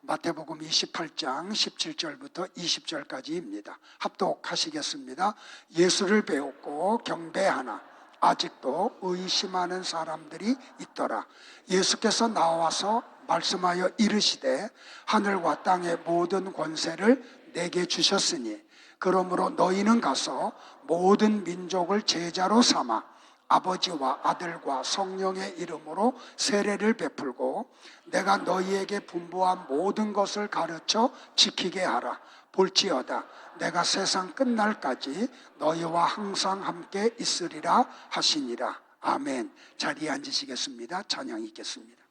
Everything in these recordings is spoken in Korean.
마태복음 28장 17절부터 20절까지입니다. 합독하시겠습니다. 예수를 배웠고 경배하나 아직도 의심하는 사람들이 있더라. 예수께서 나와서 말씀하여 이르시되 하늘과 땅의 모든 권세를 내게 주셨으니 그러므로 너희는 가서 모든 민족을 제자로 삼아 아버지와 아들과 성령의 이름으로 세례를 베풀고 내가 너희에게 분부한 모든 것을 가르쳐 지키게 하라. 볼지어다 내가 세상 끝날까지 너희와 항상 함께 있으리라 하시니라. 아멘. 자리에 앉으시겠습니다. 찬양 있겠습니다.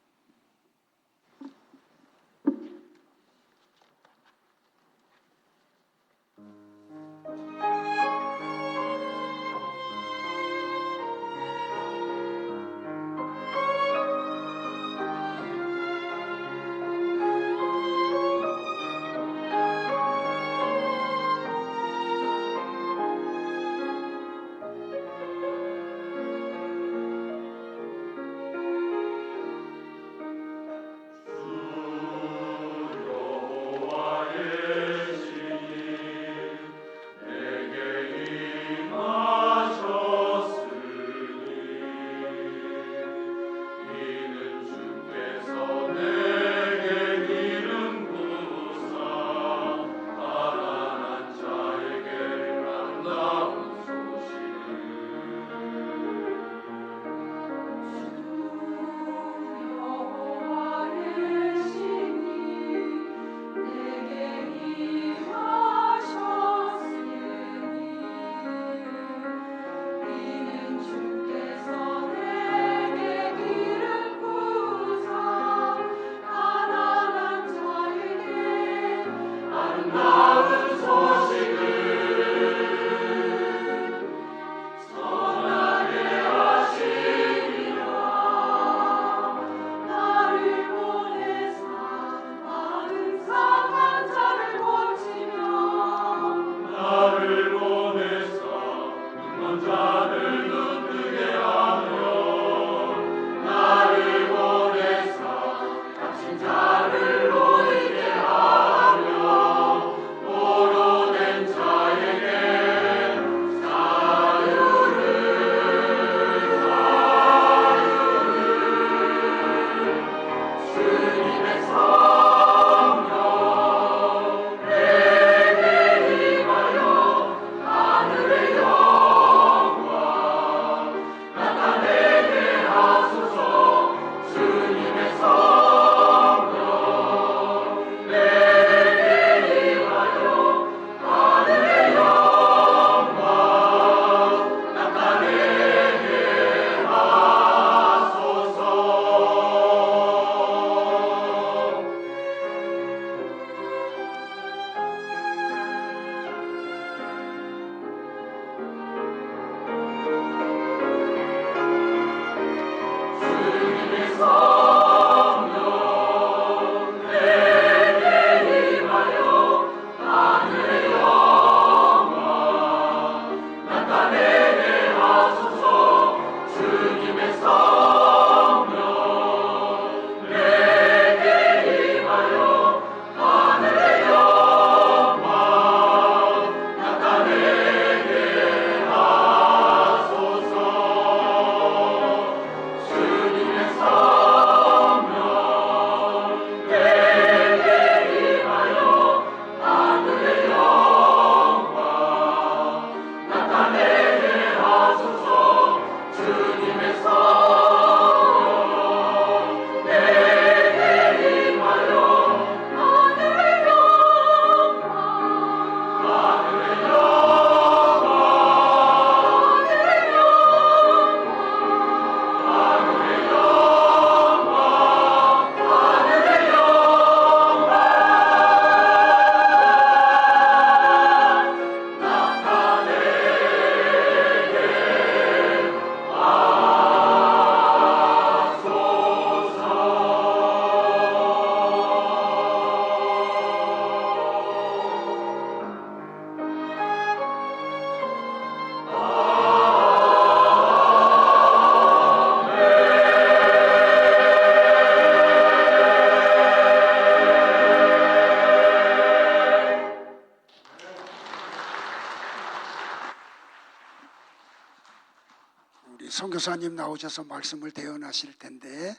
선교사님 나오셔서 말씀을 대언하실 텐데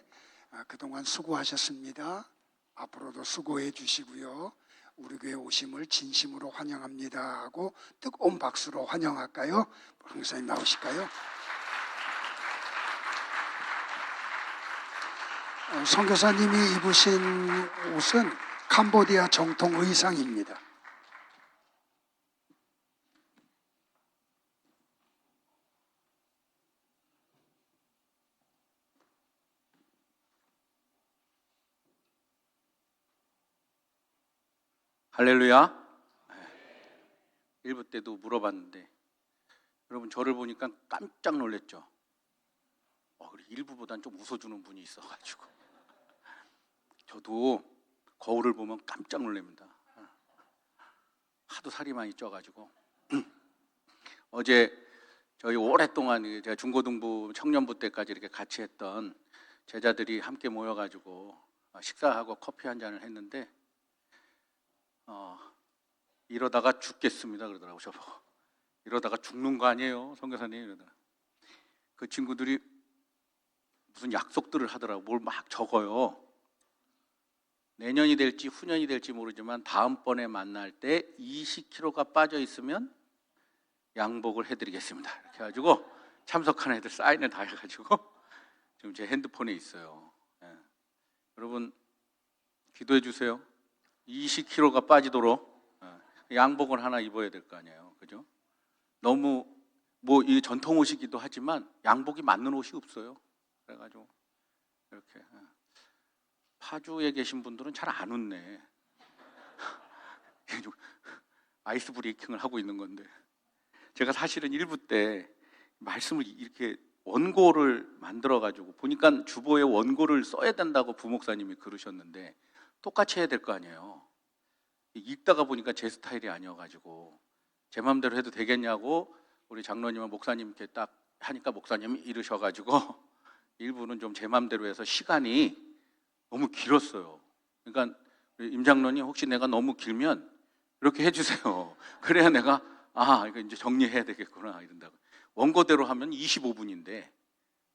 그동안 수고하셨습니다. 앞으로도 수고해 주시고요. 우리 교회 오심을 진심으로 환영합니다 하고 뜨거운 박수로 환영할까요? 선교사님 나오실까요? 선교사님이 입으신 옷은 캄보디아 정통 의상입니다. 할렐루야. 1부 때도 물어봤는데 여러분 저를 보니까 깜짝 놀랐죠. 그리고 1부보단 좀 웃어주는 분이 있어가지고 저도 거울을 보면 깜짝 놀랍니다. 하도 살이 많이 쪄가지고 어제 저희 오랫동안 제가 중고등부 청년부 때까지 이렇게 같이 했던 제자들이 함께 모여가지고 식사하고 커피 한 잔을 했는데 이러다가 죽겠습니다 그러더라고. 저보고 이러다가 죽는 거 아니에요 선교사님 이러더라. 그 친구들이 무슨 약속들을 하더라고. 뭘 막 적어요. 내년이 될지 후년이 될지 모르지만 다음번에 만날 때 20kg가 빠져 있으면 양복을 해드리겠습니다 이렇게 해가지고 참석한 애들 사인을 다 해가지고 지금 제 핸드폰에 있어요. 여러분 기도해 주세요. 20kg가 빠지도록 양복을 하나 입어야 될 거 아니에요, 그죠? 너무 이 전통 옷이기도 하지만 양복이 맞는 옷이 없어요. 그래가지고 이렇게 파주에 계신 분들은 잘 안 웃네. 아이스 브레이킹을 하고 있는 건데 제가 사실은 1부 때 말씀을 이렇게 원고를 만들어가지고 보니까 주보에 원고를 써야 된다고 부목사님이 그러셨는데 똑같이 해야 될 거 아니에요. 읽다가 보니까 제 스타일이 아니어가지고 제 마음대로 해도 되겠냐고 우리 장로님과 목사님께 딱 하니까 목사님이 이러셔가지고 일부는 좀 제 마음대로 해서 시간이 너무 길었어요. 그러니까 임 장로님 혹시 내가 너무 길면 이렇게 해주세요. 그래야 내가 이거 이제 정리해야 되겠구나 이런다고. 원고대로 하면 25분인데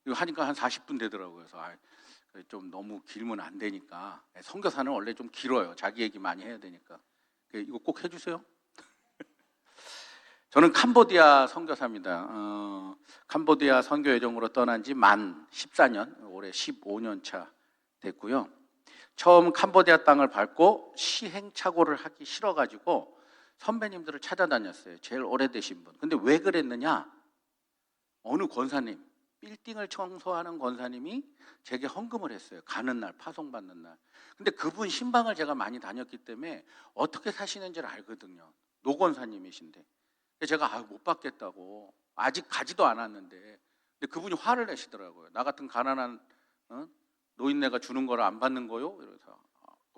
이거 하니까 한 40분 되더라고요. 그래서 좀 너무 길면 안 되니까 선교사는 원래 좀 길어요. 자기 얘기 많이 해야 되니까 이거 꼭 해주세요. 저는 캄보디아 선교사입니다. 캄보디아 선교 여정으로 떠난 지 만 14년, 올해 15년 차 됐고요. 처음 캄보디아 땅을 밟고 시행착오를 하기 싫어가지고 선배님들을 찾아다녔어요. 제일 오래되신 분. 근데 왜 그랬느냐? 어느 권사님, 빌딩을 청소하는 권사님이 제게 헌금을 했어요. 가는 날, 파송받는 날. 근데 그분 신방을 제가 많이 다녔기 때문에 어떻게 사시는지를 알거든요. 노 권사님이신데. 제가 못 받겠다고 아직 가지도 않았는데 근데 그분이 화를 내시더라고요. 나 같은 가난한 노인네가 주는 거를 안 받는 거요? 이러면서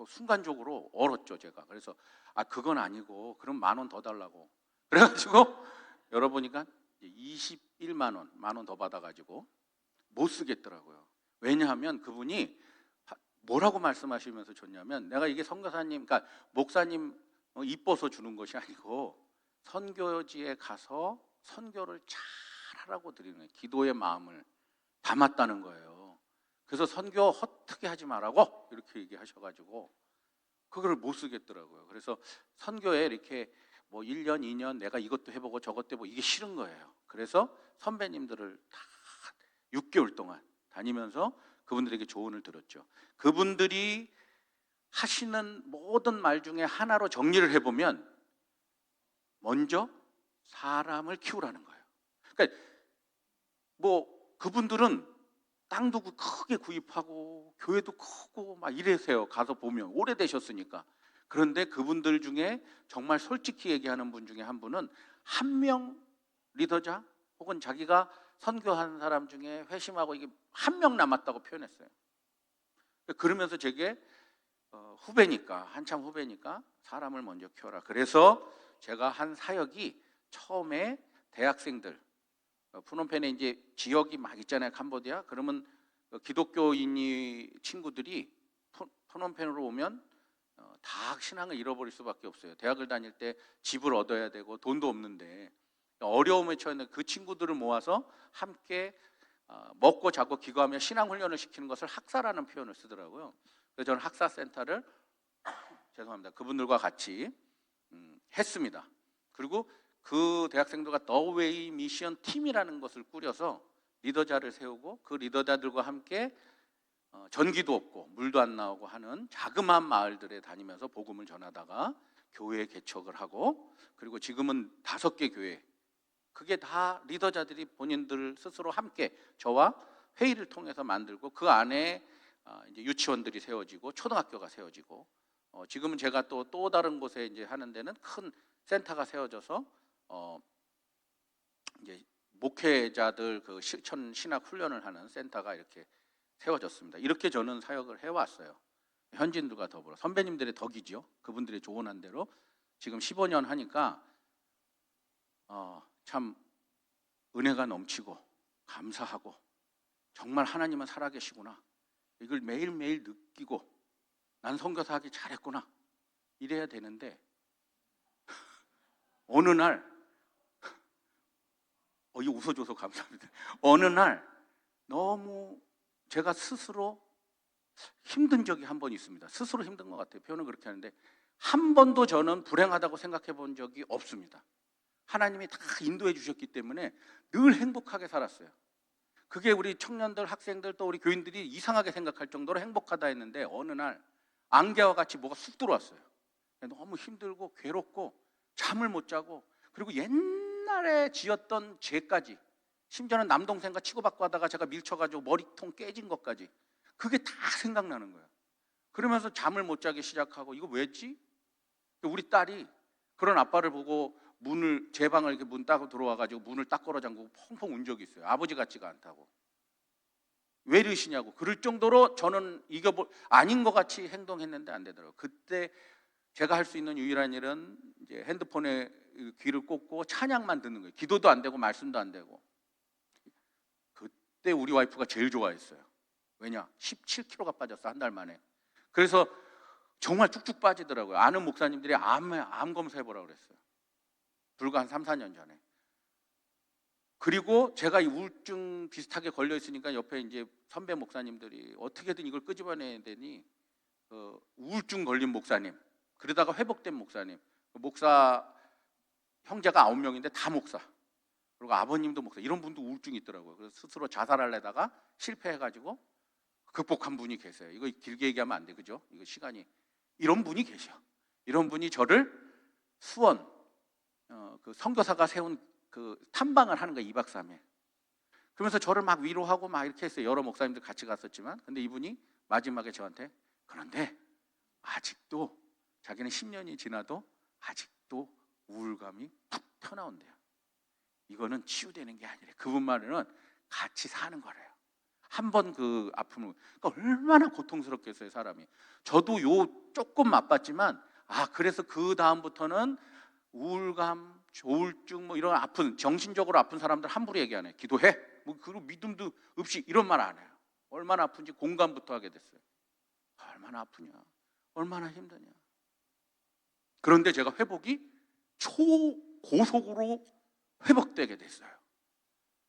순간적으로 얼었죠 제가. 그래서 그건 아니고 그럼 10,000원 더 달라고 그래가지고 열어보니까 21만 원, 10,000원 더 받아가지고 못 쓰겠더라고요. 왜냐하면 그분이 뭐라고 말씀하시면서 줬냐면 내가 이게 선교사님, 그러니까 목사님 이뻐서 주는 것이 아니고 선교지에 가서 선교를 잘하라고 드리는 기도의 마음을 담았다는 거예요. 그래서 선교 헛되게 하지 말라고 이렇게 얘기하셔가지고 그걸 못 쓰겠더라고요. 그래서 선교에 이렇게 1년, 2년 내가 이것도 해보고 저것도 해보고 이게 싫은 거예요. 그래서 선배님들을 다 6개월 동안 다니면서 그분들에게 조언을 들었죠. 그분들이 하시는 모든 말 중에 하나로 정리를 해보면 먼저 사람을 키우라는 거예요. 그러니까 그분들은 땅도 크게 구입하고 교회도 크고 막 이래세요. 가서 보면 오래되셨으니까. 그런데 그분들 중에 정말 솔직히 얘기하는 분 중에 한 분은 한 명 리더자 혹은 자기가 선교한 사람 중에 회심하고 이게 한 명 남았다고 표현했어요. 그러면서 제게 후배니까 한참 후배니까 사람을 먼저 키워라. 그래서 제가 한 사역이 처음에 대학생들 푸놈펜에 이제 지역이 막 있잖아요. 캄보디아. 그러면 기독교인이 친구들이 푸놈펜으로 오면 다 신앙을 잃어버릴 수밖에 없어요. 대학을 다닐 때 집을 얻어야 되고 돈도 없는데 어려움에 처해 있는 그 친구들을 모아서 함께 먹고 자고 기거하며 신앙훈련을 시키는 것을 학사라는 표현을 쓰더라고요. 그래서 저는 학사센터를 죄송합니다. 그분들과 같이 했습니다. 그리고 그 대학생들과 더웨이 미션 팀이라는 것을 꾸려서 리더자를 세우고 그 리더자들과 함께 전기도 없고 물도 안 나오고 하는 자그마한 마을들에 다니면서 복음을 전하다가 교회 개척을 하고, 그리고 지금은 5개 교회, 그게 다 리더자들이 본인들 스스로 함께 저와 회의를 통해서 만들고, 그 안에 이제 유치원들이 세워지고 초등학교가 세워지고, 지금은 제가 또 다른 곳에 이제 하는 데는 큰 센터가 세워져서 이제 목회자들 그 실천 신학 훈련을 하는 센터가 이렇게 세워졌습니다. 이렇게 저는 사역을 해왔어요. 현지인들과 더불어 선배님들의 덕이죠. 그분들의 조언한 대로 지금 15년 하니까 참 은혜가 넘치고 감사하고, 정말 하나님은 살아계시구나, 이걸 매일매일 느끼고 난 선교사 하기 잘했구나 이래야 되는데, 어느 날 이거 웃어줘서 감사합니다. 어느 날 너무 제가 스스로 힘든 적이 한 번 있습니다. 스스로 힘든 것 같아요. 표현을 그렇게 하는데, 한 번도 저는 불행하다고 생각해 본 적이 없습니다. 하나님이 다 인도해 주셨기 때문에 늘 행복하게 살았어요. 그게 우리 청년들, 학생들, 또 우리 교인들이 이상하게 생각할 정도로 행복하다 했는데, 어느 날 안개와 같이 뭐가 쑥 들어왔어요. 너무 힘들고 괴롭고 잠을 못 자고, 그리고 옛날에 지었던 죄까지, 심지어는 남동생과 치고받고 하다가 제가 밀쳐가지고 머리통 깨진 것까지, 그게 다 생각나는 거예요. 그러면서 잠을 못 자기 시작하고, 이거 왜지? 우리 딸이 그런 아빠를 보고 제 방을 이렇게 문 따고 들어와가지고 문을 딱 걸어 잠그고 펑펑 운 적이 있어요. 아버지 같지가 않다고. 왜 이러시냐고. 그럴 정도로 저는 아닌 것 같이 행동했는데 안 되더라고요. 그때 제가 할 수 있는 유일한 일은 이제 핸드폰에 귀를 꽂고 찬양만 듣는 거예요. 기도도 안 되고 말씀도 안 되고. 그때 우리 와이프가 제일 좋아했어요. 왜냐? 17kg가 빠졌어, 한 달 만에. 그래서 정말 쭉쭉 빠지더라고요. 아는 목사님들이 암 검사해보라고 그랬어요. 불과 한 3, 4년 전에. 그리고 제가 이 우울증 비슷하게 걸려 있으니까 옆에 이제 선배 목사님들이 어떻게든 이걸 끄집어내야 되니, 우울증 걸린 목사님, 그러다가 회복된 목사님, 목사 형제가 9명인데 다 목사, 그리고 아버님도 목사, 이런 분도 우울증이 있더라고요. 그래서 스스로 자살하려다가 실패해가지고 극복한 분이 계세요. 이거 길게 얘기하면 안 돼, 그죠? 이거 시간이. 이런 분이 계셔. 이런 분이 저를 수원 그 선교사가 세운 그 탐방을 하는 거예요, 2박 3일. 그러면서 저를 막 위로하고 막 이렇게 했어요. 여러 목사님들 같이 갔었지만, 근데 이분이 마지막에 저한테, 그런데 아직도 자기는 10년이 지나도 아직도 우울감이 푹 튀어나온대요. 이거는 치유되는 게 아니래. 그분 말에는 같이 사는 거래요. 한 번 그 아픔을, 그러니까 얼마나 고통스럽겠어요, 사람이. 저도 조금 맛봤지만, 그래서 그 다음부터는 우울감, 조울증, 뭐 이런 정신적으로 아픈 사람들 함부로 얘기 안 해요. 기도해. 그리고 믿음도 없이 이런 말 안 해요. 얼마나 아픈지 공감부터 하게 됐어요. 얼마나 아프냐, 얼마나 힘드냐. 그런데 제가 회복이 초고속으로 회복되게 됐어요.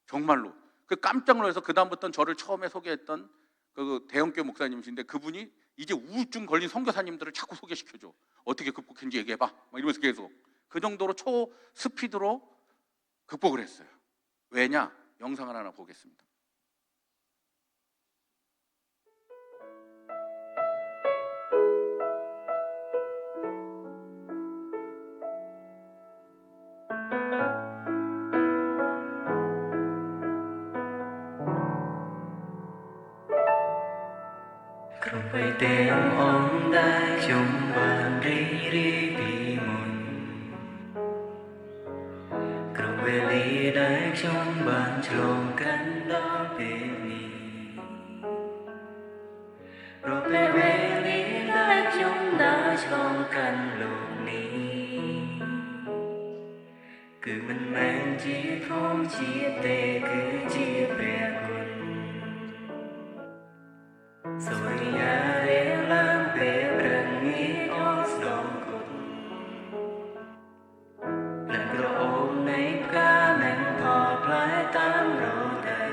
정말로. 깜짝 놀라서 그 다음부터는 저를 처음에 소개했던 그 대형교회 목사님이신데, 그분이 이제 우울증 걸린 선교사님들을 자꾸 소개시켜줘. 어떻게 극복했는지 얘기해봐, 막 이러면서 계속. 그 정도로 초스피드로 극복을 했어요. 왜냐? 영상을 하나 보겠습니다. Vậy tiếng ôm đai chung bàn ri ri bì mùn Về ly đai chung bàn trông cánh đó bê mì Rồi về ly đai chung đã trông cánh lục ní Cứ mình mang chỉ không chỉ tê cứ chỉ bè quần Rồi nhà để làm bè rừng nghĩ ós đồng cột Lần rồi ôm nấy ca mình thọ plái tám rồi đầy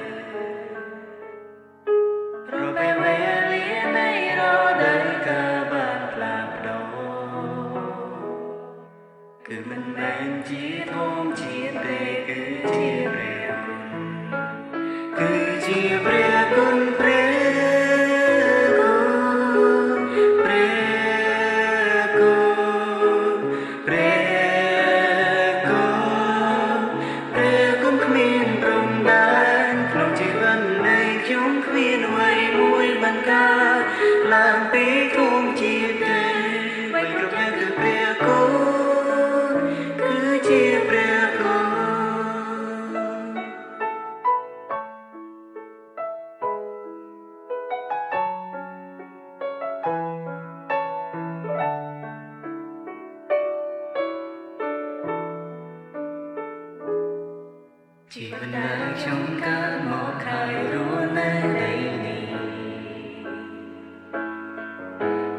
chỉ vẫn đang trong cả một hai luôn nơi đây này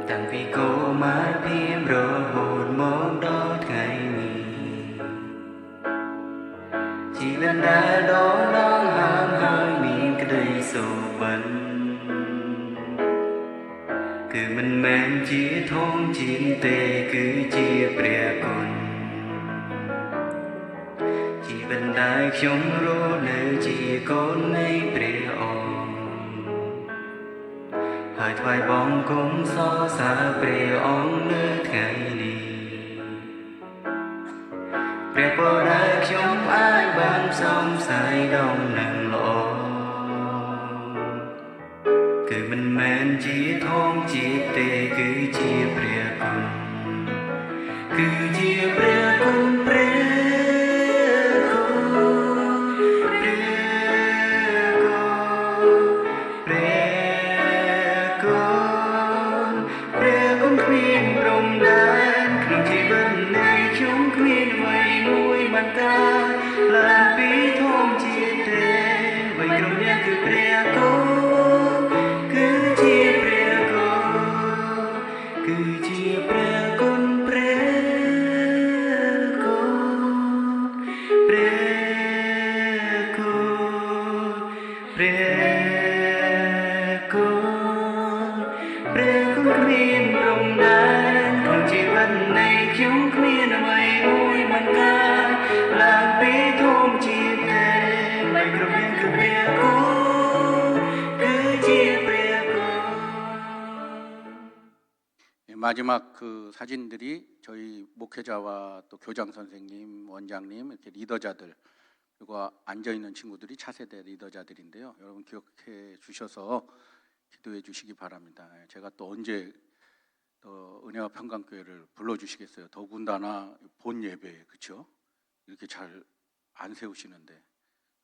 tặng vì cô mãi phim rồi hồn mong đó ngày nhì chỉ vẫn đã đón đón hàng hàng miền cái đầy sầu bận cứ mình men chỉ thông chín tề cứ chia bè con chỉ vẫn đại chúng rô nơi chỉ con nay bè on hai thoại bóng cũng so xa bè on nơi ngày này bè bỏ đại chúng ai ban xong sai đông nặng lộ cứ mình men chỉ thông chỉ tề cứ chia bè con cứ chia bè con khuyên rồng đàn không chỉ bên này chúng khuyên mây nuôi mặt ta làm bí thông chia tề vậy trong nhà cứ bè cô cứ chia bè cô cứ chia bè con bè cô bè cô bè cô bè con khuyên rồng đàn không chỉ bên này chúng khuyên mây nuôi mặt ta làm bí thông chia tề vậy trong nhà cứ bè cô cứ chia bè cô. 마지막 그 사진들이 저희 목회자와 또 교장 선생님, 원장님 이렇게 리더자들 그리고 앉아 있는 친구들이 차세대 리더자들인데요. 여러분 기억해 주셔서 기도해 주시기 바랍니다. 제가 또 언제 은혜와 평강교회를 불러주시겠어요. 더군다나 본 예배에 그렇죠? 이렇게 잘 안 세우시는데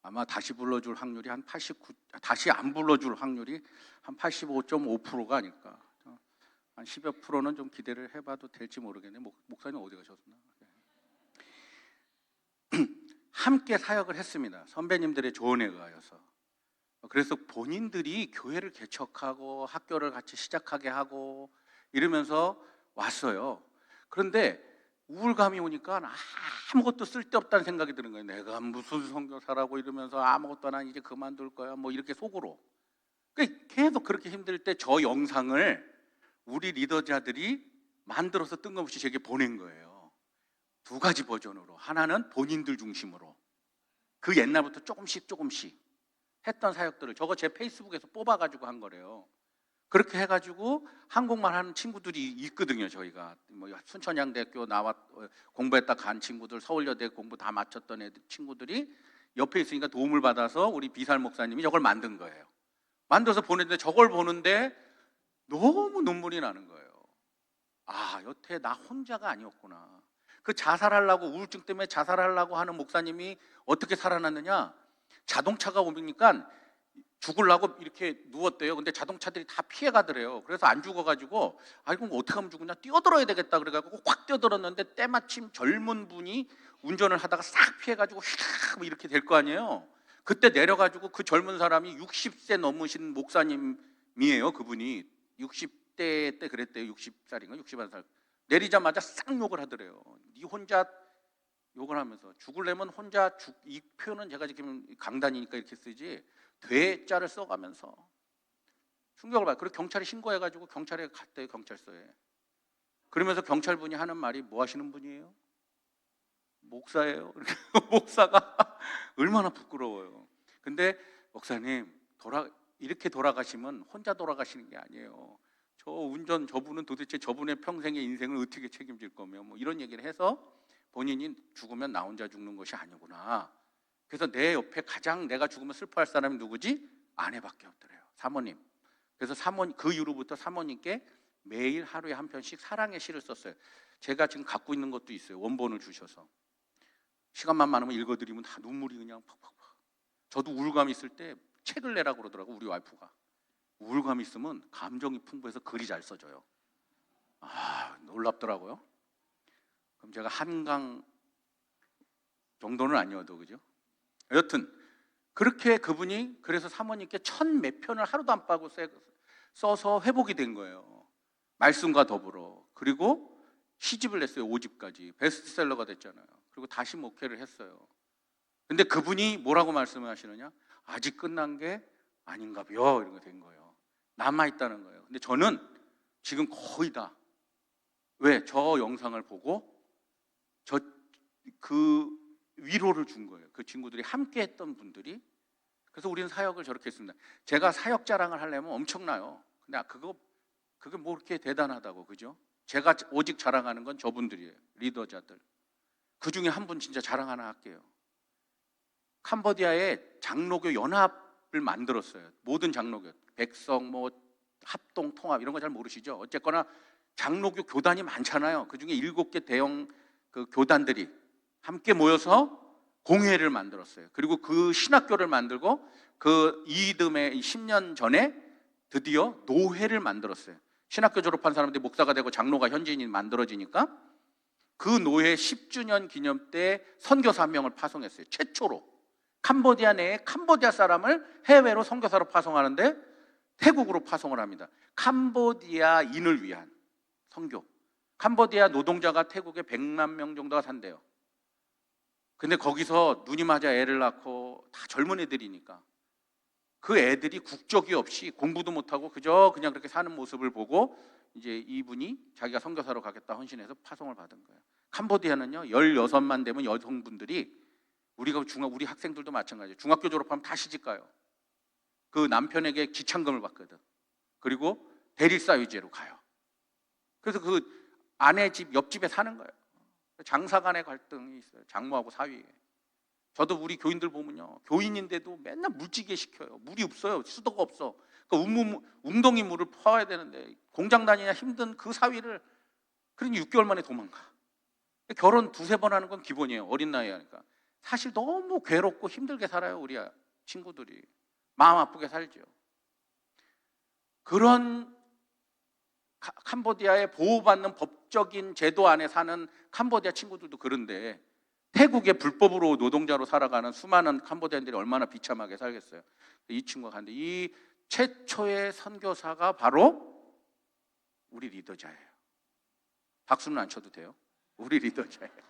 아마 다시 불러줄 확률이 한 89, 다시 안 불러줄 확률이 한 85.5%가 아닐까. 한 10여 프로는 좀 기대를 해봐도 될지 모르겠네요. 목사님 어디 가셨나? 함께 사역을 했습니다. 선배님들의 조언에 의하여서. 그래서 본인들이 교회를 개척하고 학교를 같이 시작하게 하고 이러면서 왔어요. 그런데 우울감이 오니까 아무것도 쓸데없다는 생각이 드는 거예요. 내가 무슨 선교사라고 이러면서 아무것도 난 이제 그만둘 거야. 뭐 이렇게 속으로. 계속 그렇게 힘들 때 저 영상을 우리 리더자들이 만들어서 뜬금없이 제게 보낸 거예요. 두 가지 버전으로. 하나는 본인들 중심으로. 그 옛날부터 조금씩 했던 사역들을 저거 제 페이스북에서 뽑아가지고 한 거래요. 그렇게 해가지고 한국말 하는 친구들이 있거든요. 저희가 뭐 순천향대학교 공부했다 간 친구들, 서울여대 공부 다 마쳤던 애들 친구들이 옆에 있으니까 도움을 받아서 우리 비살 목사님이 저걸 만든 거예요. 만들어서 보냈는데 저걸 보는데 너무 눈물이 나는 거예요. 아, 여태 나 혼자가 아니었구나. 그 자살하려고 우울증 때문에 자살하려고 하는 목사님이 어떻게 살아났느냐? 자동차가 오니까 죽으려고 이렇게 누웠대요. 근데 자동차들이 다 피해가더래요. 그래서 안 죽어가지고 이거 어떻게 하면 죽으냐? 뛰어들어야 되겠다 그래가지고 확 뛰어들었는데 때마침 젊은 분이 운전을 하다가 싹 피해가지고 휙 이렇게 될 거 아니에요. 그때 내려가지고 그 젊은 사람이 60세 넘으신 목사님이에요. 그분이 60대 때 그랬대요. 60살인가 61살 내리자마자 싹 욕을 하더래요. 네 혼자 욕을 하면서 죽으려면 혼자 이 표현은 제가 지금 강단이니까 이렇게 쓰지 되자를 써가면서 충격을 받아요. 그리고 경찰에 신고해가지고 경찰에 갔대요. 경찰서에. 그러면서 경찰분이 하는 말이 뭐 하시는 분이에요? 목사예요. 목사가 얼마나 부끄러워요. 근데 목사님 이렇게 돌아가시면 혼자 돌아가시는 게 아니에요. 저분은 도대체 저분의 평생의 인생을 어떻게 책임질 거며 뭐 이런 얘기를 해서 본인이 죽으면 나 혼자 죽는 것이 아니구나. 그래서 내 옆에 가장 내가 죽으면 슬퍼할 사람이 누구지? 아내밖에 없더래요. 사모님. 그래서 그 이후로부터 사모님께 매일 하루에 한 편씩 사랑의 시를 썼어요. 제가 지금 갖고 있는 것도 있어요. 원본을 주셔서. 시간만 많으면 읽어드리면 다 눈물이 그냥 팍팍팍. 저도 우울감 있을 때 책을 내라고 그러더라고 우리 와이프가. 우울감 있으면 감정이 풍부해서 글이 잘 써져요. 놀랍더라고요. 그럼 제가 한강 정도는 아니어도 그죠? 여튼 그렇게 그분이 그래서 사모님께 천 몇 편을 하루도 안 빠고 써서 회복이 된 거예요. 말씀과 더불어. 그리고 시집을 냈어요. 5집까지. 베스트셀러가 됐잖아요. 그리고 다시 목회를 했어요. 근데 그분이 뭐라고 말씀을 하시느냐? 아직 끝난 게 아닌가요? 이런 게 된 거예요. 남아있다는 거예요. 근데 저는 지금 거의 다, 왜? 저 영상을 보고 그 위로를 준 거예요. 그 친구들이 함께 했던 분들이. 그래서 우리는 사역을 저렇게 했습니다. 제가 사역 자랑을 하려면 엄청나요. 근데 그게 뭐 그렇게 대단하다고, 그죠? 제가 오직 자랑하는 건 저분들이에요. 리더자들. 그 중에 한 분 진짜 자랑 하나 할게요. 캄보디아에 장로교 연합을 만들었어요. 모든 장로교, 백성, 뭐 합동, 통합 이런 거 잘 모르시죠? 어쨌거나 장로교 교단이 많잖아요. 그 중에 7개 대형 그 교단들이 함께 모여서 공회를 만들었어요. 그리고 그 신학교를 만들고 그 이듬해 10년 전에 드디어 노회를 만들었어요. 신학교 졸업한 사람들이 목사가 되고 장로가 현지인이 만들어지니까 그 노회 10주년 기념 때 선교사 한 명을 파송했어요. 최초로 캄보디아 내에 캄보디아 사람을 해외로 선교사로 파송하는데 태국으로 파송을 합니다. 캄보디아인을 위한 선교. 캄보디아 노동자가 태국에 100만 명 정도가 산대요. 근데 거기서 눈이 맞아 애를 낳고 다 젊은 애들이니까 그 애들이 국적이 없이 공부도 못하고 그냥 그렇게 사는 모습을 보고 이제 이분이 자기가 선교사로 가겠다 헌신해서 파송을 받은 거예요. 캄보디아는요 16만 되면 여성분들이 우리 학생들도 마찬가지예요. 중학교 졸업하면 다 시집가요. 그 남편에게 기창금을 받거든. 그리고 대릴사유지로 가요. 그래서 그 아내 집 옆집에 사는 거예요. 장사 간의 갈등이 있어요. 장모하고 사위에. 저도 우리 교인들 보면요, 교인인데도 맨날 물찌개 시켜요. 물이 없어요. 수도가 없어. 그러니까 웅덩이 물을 퍼와야 되는데 공장 다니냐 힘든 그 사위를 그러니 6개월 만에 도망가. 결혼 2-3번 하는 건 기본이에요. 어린 나이에 하니까. 사실 너무 괴롭고 힘들게 살아요. 우리 친구들이. 마음 아프게 살죠. 그런 캄보디아에 보호받는 법적인 제도 안에 사는 캄보디아 친구들도 그런데 태국에 불법으로 노동자로 살아가는 수많은 캄보디아인들이 얼마나 비참하게 살겠어요. 이 친구가 갔는데 이 최초의 선교사가 바로 우리 리더자예요. 박수는 안 쳐도 돼요. 우리 리더자예요.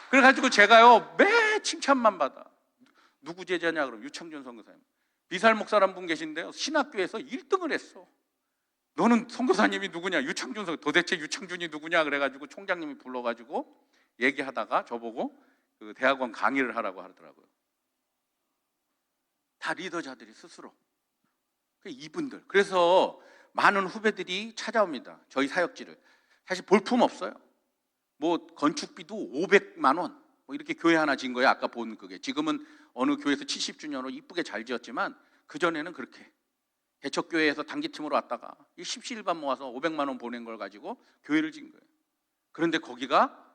그래가지고 제가요 매 칭찬만 받아. 누구 제자냐 그러면 유창준 선교사님. 비살 목사란 분 계신데요 신학교에서 1등을 했어. 너는 선교사님이 누구냐? 유창준 선교. 도대체 유창준이 누구냐? 그래가지고 총장님이 불러가지고 얘기하다가 저보고 그 대학원 강의를 하라고 하더라고요. 다 리더자들이 스스로. 이분들. 그래서 많은 후배들이 찾아옵니다. 저희 사역지를. 사실 볼품 없어요. 뭐 건축비도 500만 원. 뭐 이렇게 교회 하나 지은 거예요. 아까 본 그게. 지금은 어느 교회에서 70주년으로 이쁘게 잘 지었지만 그전에는 그렇게 개척교회에서 단기팀으로 왔다가 이 십시일반 모아서 500만 원 보낸 걸 가지고 교회를 지은 거예요. 그런데 거기가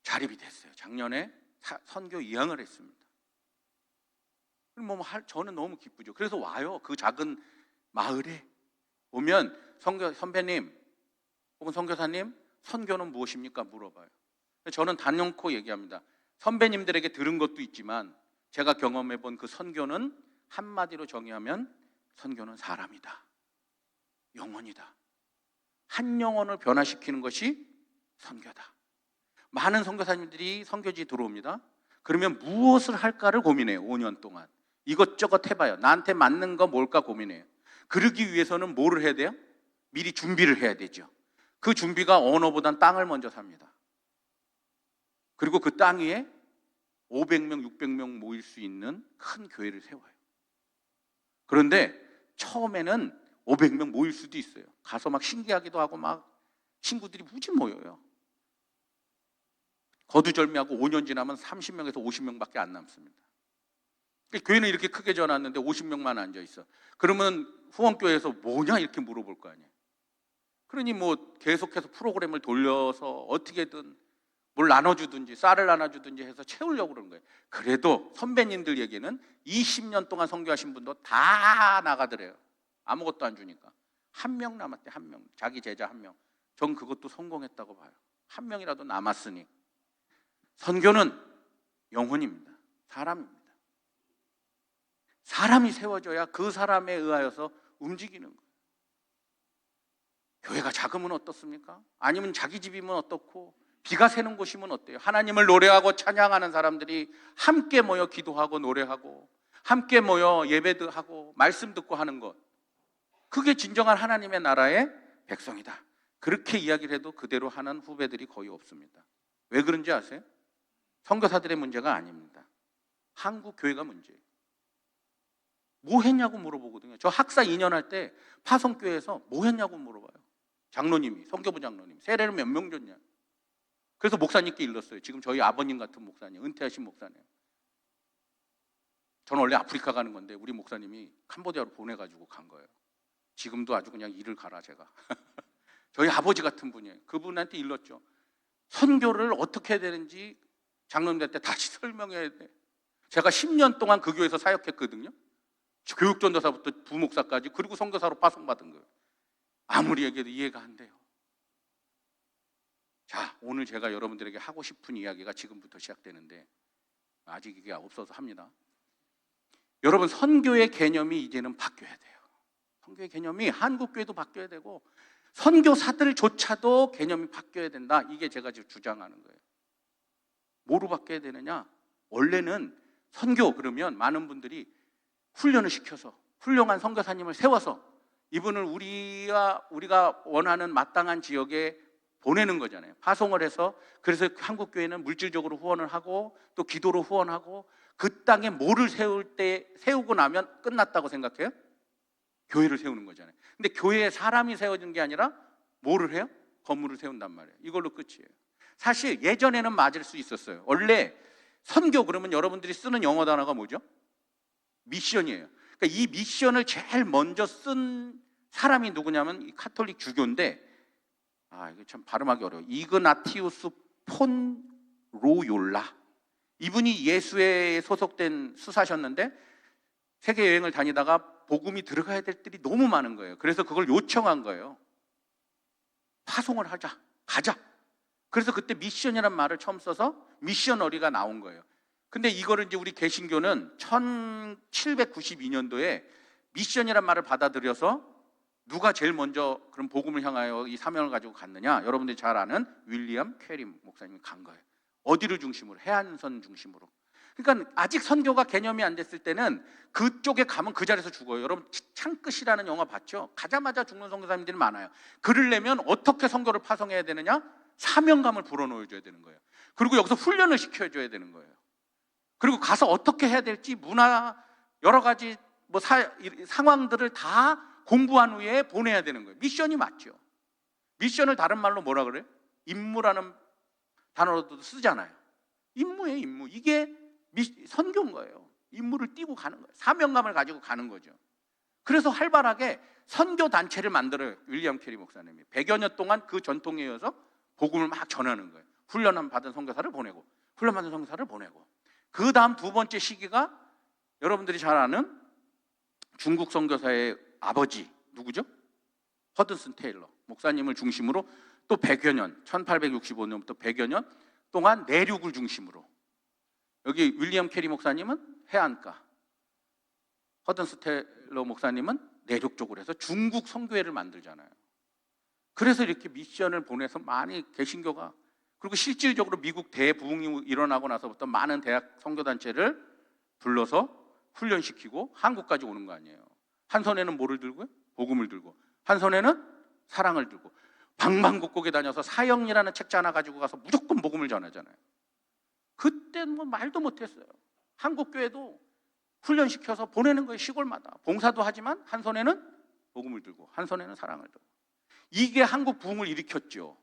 자립이 됐어요. 작년에 선교 2학을 했습니다. 저는 너무 기쁘죠. 그래서 와요. 그 작은 마을에 오면 선배님 혹은 선교사님 선교는 무엇입니까? 물어봐요. 저는 단연코 얘기합니다. 선배님들에게 들은 것도 있지만 제가 경험해본 그 선교는 한마디로 정의하면 선교는 사람이다. 영혼이다. 한 영혼을 변화시키는 것이 선교다. 많은 선교사님들이 선교지에 들어옵니다. 그러면 무엇을 할까를 고민해요. 5년 동안. 이것저것 해봐요. 나한테 맞는 거 뭘까 고민해요. 그러기 위해서는 뭐를 해야 돼요? 미리 준비를 해야 되죠. 그 준비가 언어보단 땅을 먼저 삽니다. 그리고 그 땅 위에 500명, 600명 모일 수 있는 큰 교회를 세워요. 그런데 처음에는 500명 모일 수도 있어요. 가서 막 신기하기도 하고 막 친구들이 무지 모여요. 거두절미하고 5년 지나면 30명에서 50명밖에 안 남습니다. 교회는 이렇게 크게 지어놨는데 50명만 앉아있어. 그러면 후원교회에서 뭐냐 이렇게 물어볼 거 아니에요. 그러니 뭐 계속해서 프로그램을 돌려서 어떻게든 뭘 나눠주든지 쌀을 나눠주든지 해서 채우려고 그러는 거예요. 그래도 선배님들 얘기는 20년 동안 선교하신 분도 다 나가더래요. 아무것도 안 주니까. 1명 남았대. 1명. 자기 제자 1명. 전 그것도 성공했다고 봐요. 1명이라도 남았으니. 선교는 영혼입니다. 사람입니다. 사람이 세워져야 그 사람에 의하여서 움직이는 거예요. 교회가 작으면 어떻습니까? 아니면 자기 집이면 어떻고, 비가 새는 곳이면 어때요? 하나님을 노래하고 찬양하는 사람들이 함께 모여 기도하고 노래하고 함께 모여 예배도 하고 말씀 듣고 하는 것, 그게 진정한 하나님의 나라의 백성이다. 그렇게 이야기를 해도 그대로 하는 후배들이 거의 없습니다. 왜 그런지 아세요? 선교사들의 문제가 아닙니다. 한국 교회가 문제예요. 뭐 했냐고 물어보거든요. 저 학사 2년 할 때 파송교회에서 뭐 했냐고 물어봐요. 장로님이, 선교부 장로님, 세례를 몇 명 줬냐. 그래서 목사님께 일렀어요. 지금 저희 아버님 같은 목사님, 은퇴하신 목사님. 저는 원래 아프리카 가는 건데 우리 목사님이 캄보디아로 보내가지고 간 거예요. 지금도 아주 그냥 일을 가라 제가. 저희 아버지 같은 분이에요. 그분한테 일렀죠. 선교를 어떻게 해야 되는지 장로님한테 다시 설명해야 돼. 제가 10년 동안 그 교회에서 사역했거든요. 교육전도사부터 부목사까지, 그리고 선교사로 파송받은 거예요. 아무리 얘기해도 이해가 안 돼요. 자, 오늘 제가 여러분들에게 하고 싶은 이야기가 지금부터 시작되는데 아직 이게 없어서 합니다. 여러분, 선교의 개념이 이제는 바뀌어야 돼요. 선교의 개념이 한국교회도 바뀌어야 되고 선교사들조차도 개념이 바뀌어야 된다. 이게 제가 지금 주장하는 거예요. 뭐로 바뀌어야 되느냐? 원래는 선교 그러면 많은 분들이 훈련을 시켜서 훌륭한 선교사님을 세워서 이분을 우리가 원하는 마땅한 지역에 보내는 거잖아요. 파송을 해서. 그래서 한국교회는 물질적으로 후원을 하고 또 기도로 후원하고, 그 땅에 뭐를 세우고 나면 끝났다고 생각해요? 교회를 세우는 거잖아요. 근데 교회에 사람이 세워진 게 아니라 뭐를 해요? 건물을 세운단 말이에요. 이걸로 끝이에요. 사실 예전에는 맞을 수 있었어요. 원래 선교 그러면 여러분들이 쓰는 영어 단어가 뭐죠? 미션이에요. 그러니까 이 미션을 제일 먼저 쓴 사람이 누구냐면 이 카톨릭 주교인데, 이거 참 발음하기 어려워요. 이그나티우스 폰 로욜라. 이분이 예수회에 소속된 수사셨는데 세계 여행을 다니다가 복음이 들어가야 될 들이 너무 많은 거예요. 그래서 그걸 요청한 거예요. 파송을 하자, 가자. 그래서 그때 미션이라는 말을 처음 써서 미셔너리가 나온 거예요. 근데 이거를 이제 우리 개신교는 1792년도에 미션이라는 말을 받아들여서 누가 제일 먼저 그럼 복음을 향하여 이 사명을 가지고 갔느냐? 여러분들이 잘 아는 윌리엄 캐리 목사님이 간 거예요. 어디를 중심으로? 해안선 중심으로. 그러니까 아직 선교가 개념이 안 됐을 때는 그쪽에 가면 그 자리에서 죽어요. 여러분 창끝이라는 영화 봤죠? 가자마자 죽는 선교사님들이 많아요. 그러려면 어떻게 선교를 파송해야 되느냐? 사명감을 불어넣어줘야 되는 거예요. 그리고 여기서 훈련을 시켜줘야 되는 거예요. 그리고 가서 어떻게 해야 될지 문화 여러 가지 상황들을 다 공부한 후에 보내야 되는 거예요. 미션이 맞죠. 미션을 다른 말로 뭐라 그래요? 임무라는 단어로도 쓰잖아요. 임무예요, 임무. 이게 선교인 거예요. 임무를 띠고 가는 거예요. 사명감을 가지고 가는 거죠. 그래서 활발하게 선교 단체를 만들어요. 윌리엄 캐리 목사님이 100여 년 동안 그 전통에 이어서 복음을 막 전하는 거예요. 훈련 받은 선교사를 보내고, 훈련받은 선교사를 보내고. 그 다음 두 번째 시기가 여러분들이 잘 아는 중국 선교사의 아버지 누구죠? 허드슨 테일러 목사님을 중심으로 또 100여 년, 1865년부터 100여 년 동안 내륙을 중심으로, 여기 윌리엄 캐리 목사님은 해안가, 허드슨 테일러 목사님은 내륙 쪽으로 해서 중국 선교회를 만들잖아요. 그래서 이렇게 미션을 보내서 많이 개신교가, 그리고 실질적으로 미국 대부흥이 일어나고 나서부터 많은 대학 선교단체를 불러서 훈련시키고 한국까지 오는 거 아니에요. 한 손에는 뭐를 들고요? 복음을 들고, 한 손에는 사랑을 들고 방방곡곡에 다녀서 사형이라는 책자 하나 가지고 가서 무조건 복음을 전하잖아요. 그때는 뭐 말도 못했어요. 한국교회도 훈련시켜서 보내는 거예요. 시골마다 봉사도 하지만 한 손에는 복음을 들고 한 손에는 사랑을 들고. 이게 한국 부흥을 일으켰죠.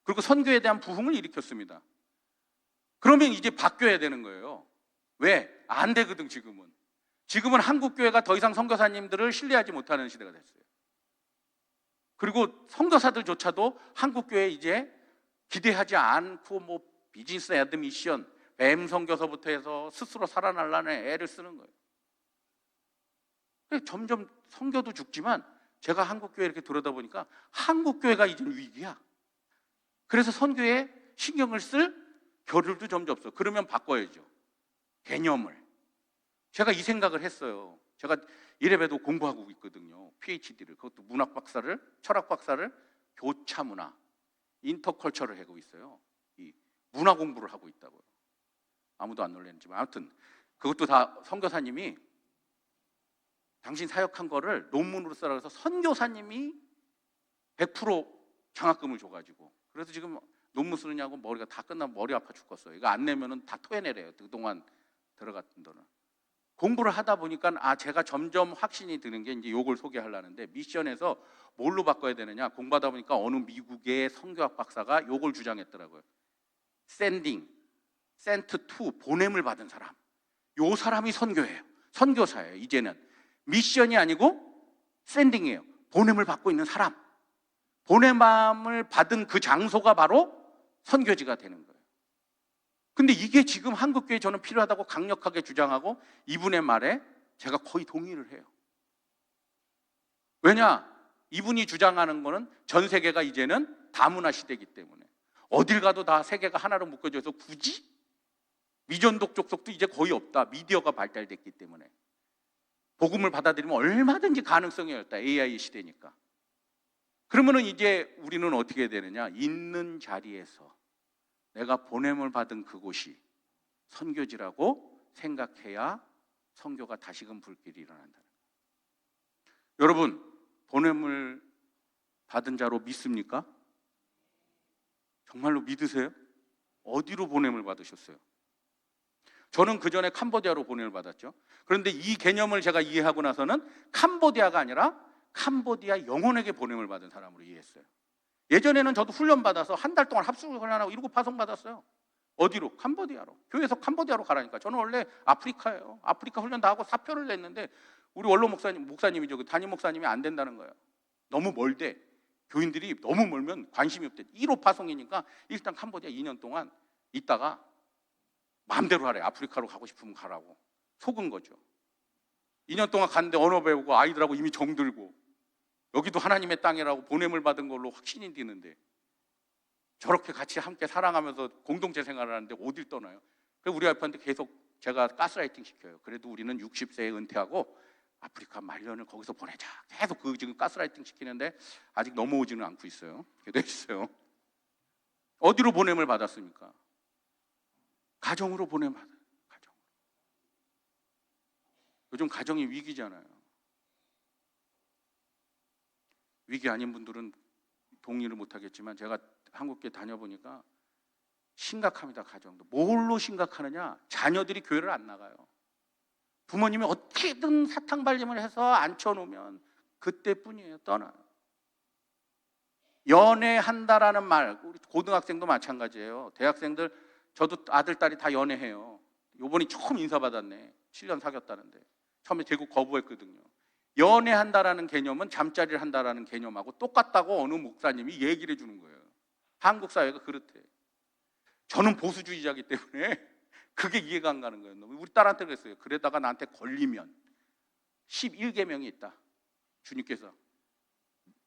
그리고 선교에 대한 부흥을 일으켰습니다. 그러면 이제 바뀌어야 되는 거예요. 왜? 안 되거든. 지금은 한국교회가 더 이상 선교사님들을 신뢰하지 못하는 시대가 됐어요. 그리고 선교사들조차도 한국교회에 이제 기대하지 않고 비즈니스 애드미션, 뱀 선교서부터 해서 스스로 살아나려는 애를 쓰는 거예요. 점점 선교도 죽지만 제가 한국교회 이렇게 들여다보니까 한국교회가 이제 위기야. 그래서 선교에 신경을 쓸 겨를도 점점 없어. 그러면 바꿔야죠. 개념을. 제가 이 생각을 했어요. 제가 이래봬도 공부하고 있거든요. PhD를. 그것도 문학 박사를, 철학 박사를 교차 문화, 인터컬처를 하고 있어요. 이 문화 공부를 하고 있다고요. 아무도 안 놀랐지만 아무튼 그것도 다 선교사님이 당신 사역한 거를 논문으로 써라 해서 선교사님이 100% 장학금을 줘가지고 그래서 지금 논문 쓰느냐고 머리가 다 끝나면 머리 아파 죽겠어요. 이거 안 내면은 다 토해내래요. 그동안 들어갔던 돈을. 공부를 하다 보니까 제가 점점 확신이 드는 게 이제 요걸 소개하려는데 미션에서 뭘로 바꿔야 되느냐 공부하다 보니까 어느 미국의 선교학 박사가 요걸 주장했더라고요. sending, sent to, 보냄을 받은 사람. 요 사람이 선교예요. 선교사예요. 이제는 미션이 아니고 sending이에요. 보냄을 받고 있는 사람. 보냄함을 받은 그 장소가 바로 선교지가 되는 거예요. 근데 이게 지금 한국교회에 저는 필요하다고 강력하게 주장하고 이분의 말에 제가 거의 동의를 해요. 왜냐? 이분이 주장하는 거는 전 세계가 이제는 다문화 시대이기 때문에 어딜 가도 다 세계가 하나로 묶어져서 굳이 미전독 족속도 이제 거의 없다. 미디어가 발달됐기 때문에 복음을 받아들이면 얼마든지 가능성이 열다. AI 시대니까. 그러면은 이제 우리는 어떻게 해야 되느냐? 있는 자리에서 내가 보냄을 받은 그곳이 선교지라고 생각해야 선교가 다시금 불길이 일어난다는 거예요. 여러분, 보냄을 받은 자로 믿습니까? 정말로 믿으세요? 어디로 보냄을 받으셨어요? 저는 그 전에 캄보디아로 보냄을 받았죠. 그런데 이 개념을 제가 이해하고 나서는 캄보디아가 아니라 캄보디아 영혼에게 보냄을 받은 사람으로 이해했어요. 예전에는 저도 훈련받아서 한 달 동안 합숙 훈련하고 이러고 파송받았어요. 어디로? 캄보디아로. 교회에서 캄보디아로 가라니까. 저는 원래 아프리카예요. 아프리카 훈련 다 하고 사표를 냈는데 우리 원로 목사님이죠. 그 담임 목사님이 안 된다는 거예요. 너무 멀대. 교인들이 너무 멀면 관심이 없대. 1호 파송이니까 일단 캄보디아 2년 동안 있다가 마음대로 하래. 아프리카로 가고 싶으면 가라고. 속은 거죠. 2년 동안 갔는데 언어 배우고 아이들하고 이미 정들고 여기도 하나님의 땅이라고 보냄을 받은 걸로 확신이 드는데 저렇게 같이 함께 사랑하면서 공동체 생활을 하는데 어딜 떠나요? 그래서 우리 와이프한테 계속 제가 가스라이팅 시켜요. 그래도 우리는 60세에 은퇴하고 아프리카 말년을 거기서 보내자. 계속 지금 가스라이팅 시키는데 아직 넘어오지는 않고 있어요. 그래도 있어요. 어디로 보냄을 받았습니까? 가정으로 보냄 받아요. 가정. 요즘 가정이 위기잖아요. 위기 아닌 분들은 동의를 못 하겠지만 제가 한국교회 다녀보니까 심각합니다. 가정도. 뭘로 심각하느냐? 자녀들이 교회를 안 나가요. 부모님이 어떻게든 사탕발림을 해서 앉혀놓으면 그때뿐이에요. 떠나요. 연애한다라는 말, 우리 고등학생도 마찬가지예요. 대학생들, 저도 아들, 딸이 다 연애해요. 요번이 처음 인사받았네. 7년 사귀었다는데. 처음에 대구 거부했거든요. 연애한다라는 개념은 잠자리를 한다라는 개념하고 똑같다고 어느 목사님이 얘기를 해주는 거예요. 한국 사회가 그렇대. 저는 보수주의자이기 때문에 그게 이해가 안 가는 거예요. 우리 딸한테 그랬어요. 그러다가 나한테 걸리면 11계명이 있다. 주님께서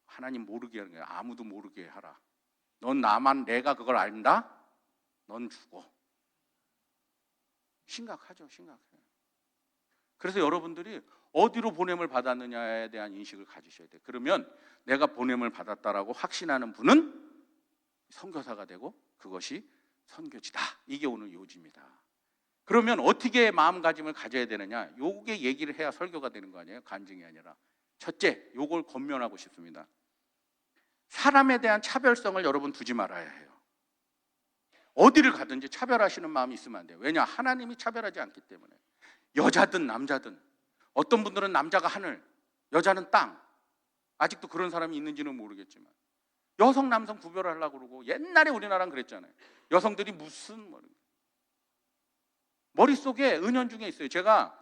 하나님 모르게 하는 거예요. 아무도 모르게 하라. 넌 나만 내가 그걸 안다? 넌 죽어. 심각하죠. 심각해요. 그래서 여러분들이 어디로 보냄을 받았느냐에 대한 인식을 가지셔야 돼요. 그러면 내가 보냄을 받았다라고 확신하는 분은 선교사가 되고 그것이 선교지다. 이게 오늘 요지입니다. 그러면 어떻게 마음가짐을 가져야 되느냐? 요게 얘기를 해야 설교가 되는 거 아니에요? 간증이 아니라. 첫째, 요걸 권면하고 싶습니다. 사람에 대한 차별성을 여러분 두지 말아야 해요. 어디를 가든지 차별하시는 마음이 있으면 안 돼요. 왜냐? 하나님이 차별하지 않기 때문에. 여자든 남자든. 어떤 분들은 남자가 하늘, 여자는 땅. 아직도 그런 사람이 있는지는 모르겠지만 여성, 남성 구별을 하려고 그러고 옛날에 우리나라는 그랬잖아요. 여성들이 무슨 머릿속에 은연중에 있어요. 제가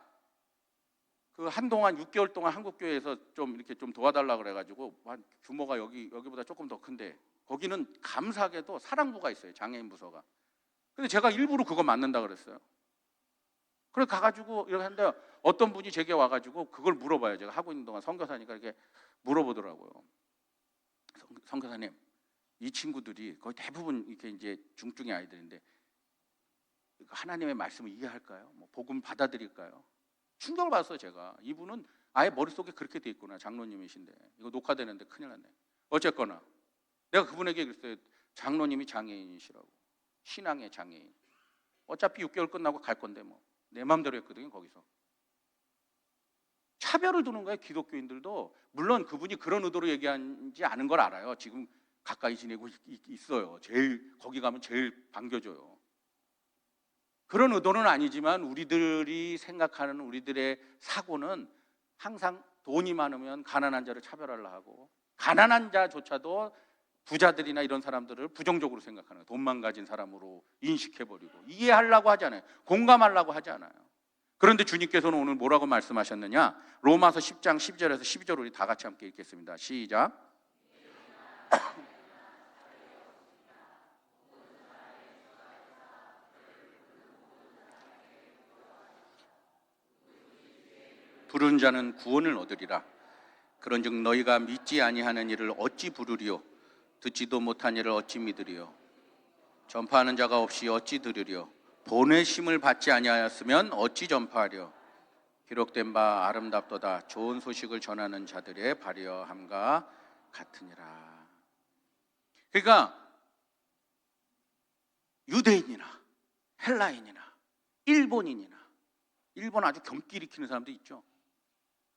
그 한동안 6개월 동안 한국교회에서 좀 이렇게 좀 도와달라고 그래가지고 한 규모가 여기보다 조금 더 큰데 거기는 감사하게도 사랑부가 있어요. 장애인 부서가. 근데 제가 일부러 그거 맡는다 그랬어요. 그래 가가지고 이렇게 하는데 어떤 분이 제게 와가지고 그걸 물어봐요. 제가 하고 있는 동안 선교사니까 이렇게 물어보더라고요. 선교사님, 이 친구들이 거의 대부분 이렇게 이제 중증의 아이들인데 하나님의 말씀을 이해할까요? 뭐 복음 받아들일까요? 충격을 받았어요. 제가. 이분은 아예 머릿속에 그렇게 돼 있구나. 장로님이신데 이거 녹화되는데 큰일 났네. 어쨌거나 내가 그분에게 그랬어요. 장로님이 장애인이시라고. 신앙의 장애인. 어차피 6개월 끝나고 갈 건데 뭐 내 마음대로 했거든요. 거기서 차별을 두는 거예요. 기독교인들도. 물론 그분이 그런 의도로 얘기하지 않은 걸 알아요. 지금 가까이 지내고 있어요. 제일 거기 가면 제일 반겨줘요. 그런 의도는 아니지만 우리들이 생각하는 우리들의 사고는 항상 돈이 많으면 가난한 자를 차별하려 하고, 가난한 자조차도 부자들이나 이런 사람들을 부정적으로 생각하는 거예요. 돈만 가진 사람으로 인식해버리고 이해하려고 하잖아요. 공감하려고 하지 않아요. 그런데 주님께서는 오늘 뭐라고 말씀하셨느냐? 로마서 10장 12절에서 12절 우리 다 같이 함께 읽겠습니다. 시작. 부른 자는 구원을 얻으리라. 그런즉 너희가 믿지 아니하는 이를 어찌 부르리요? 듣지도 못한 이를 어찌 믿으리요? 전파하는 자가 없이 어찌 들으리요? 보내심을 받지 아니하였으면 어찌 전파하리요? 기록된 바 아름답도다. 좋은 소식을 전하는 자들의 발휘함과 같으니라. 그러니까 유대인이나 헬라인이나 일본인이나, 일본 아주 경기 일으키는 사람도 있죠.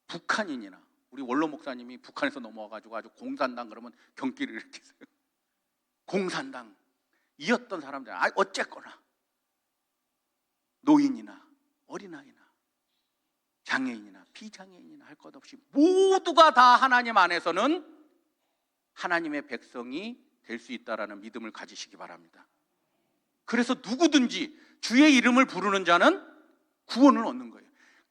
북한인이나, 우리 원로 목사님이 북한에서 넘어와가지고 아주 공산당 그러면 경기를 일으키세요. 공산당 이었던 사람들, 어쨌거나 노인이나 어린아이나 장애인이나 비장애인이나 할 것 없이 모두가 다 하나님 안에서는 하나님의 백성이 될 수 있다라는 믿음을 가지시기 바랍니다. 그래서 누구든지 주의 이름을 부르는 자는 구원을 얻는 거예요.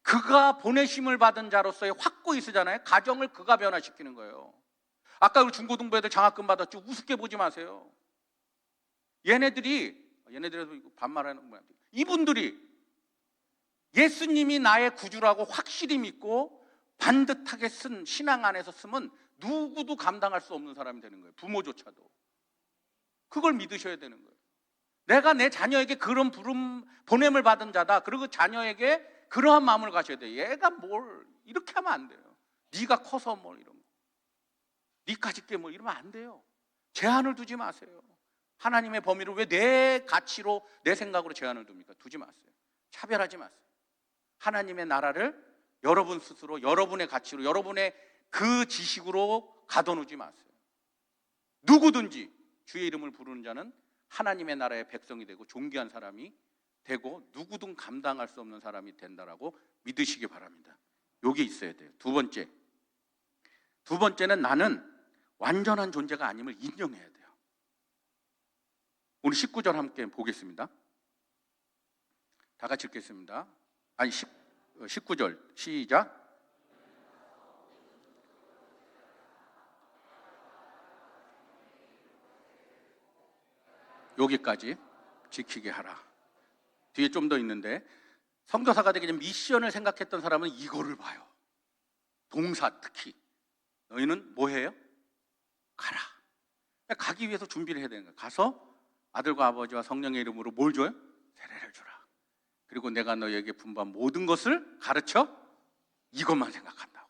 그가 보내심을 받은 자로서의 확고히 쓰잖아요. 가정을 그가 변화시키는 거예요. 아까 우리 중고등부 애들 장학금 받았죠. 우습게 보지 마세요. 얘네들에서 반말하는 거야. 이분들이 예수님이 나의 구주라고 확실히 믿고 반듯하게 쓴 신앙 안에서 쓰면 누구도 감당할 수 없는 사람이 되는 거예요. 부모조차도. 그걸 믿으셔야 되는 거예요. 내가 내 자녀에게 그런 보냄을 받은 자다. 그리고 자녀에게 그러한 마음을 가셔야 돼요. 얘가 뭘 이렇게 하면 안 돼요. 네가 커서 뭘 이런 거, 네까짓 게 뭐 이러면 안 돼요. 제한을 두지 마세요. 하나님의 범위를 왜 내 가치로 내 생각으로 제한을 둡니까? 두지 마세요. 차별하지 마세요. 하나님의 나라를 여러분 스스로 여러분의 가치로 여러분의 그 지식으로 가둬놓지 마세요. 누구든지 주의 이름을 부르는 자는 하나님의 나라의 백성이 되고 존귀한 사람이 되고 누구든 감당할 수 없는 사람이 된다라고 믿으시기 바랍니다. 요게 있어야 돼요. 두 번째는 나는 완전한 존재가 아님을 인정해야 돼요. 오늘 19절 함께 보겠습니다. 다 같이 읽겠습니다. 19절 시작. 여기까지 지키게 하라. 뒤에 좀 더 있는데, 선교사가 되기 전 미션을 생각했던 사람은 이거를 봐요. 동사 특히. 너희는 뭐 해요? 가라. 가기 위해서 준비를 해야 되는 거예요. 가서 아들과 아버지와 성령의 이름으로 뭘 줘요? 세례를 주라. 그리고 내가 너희에게 분부한 모든 것을 가르쳐. 이것만 생각한다고.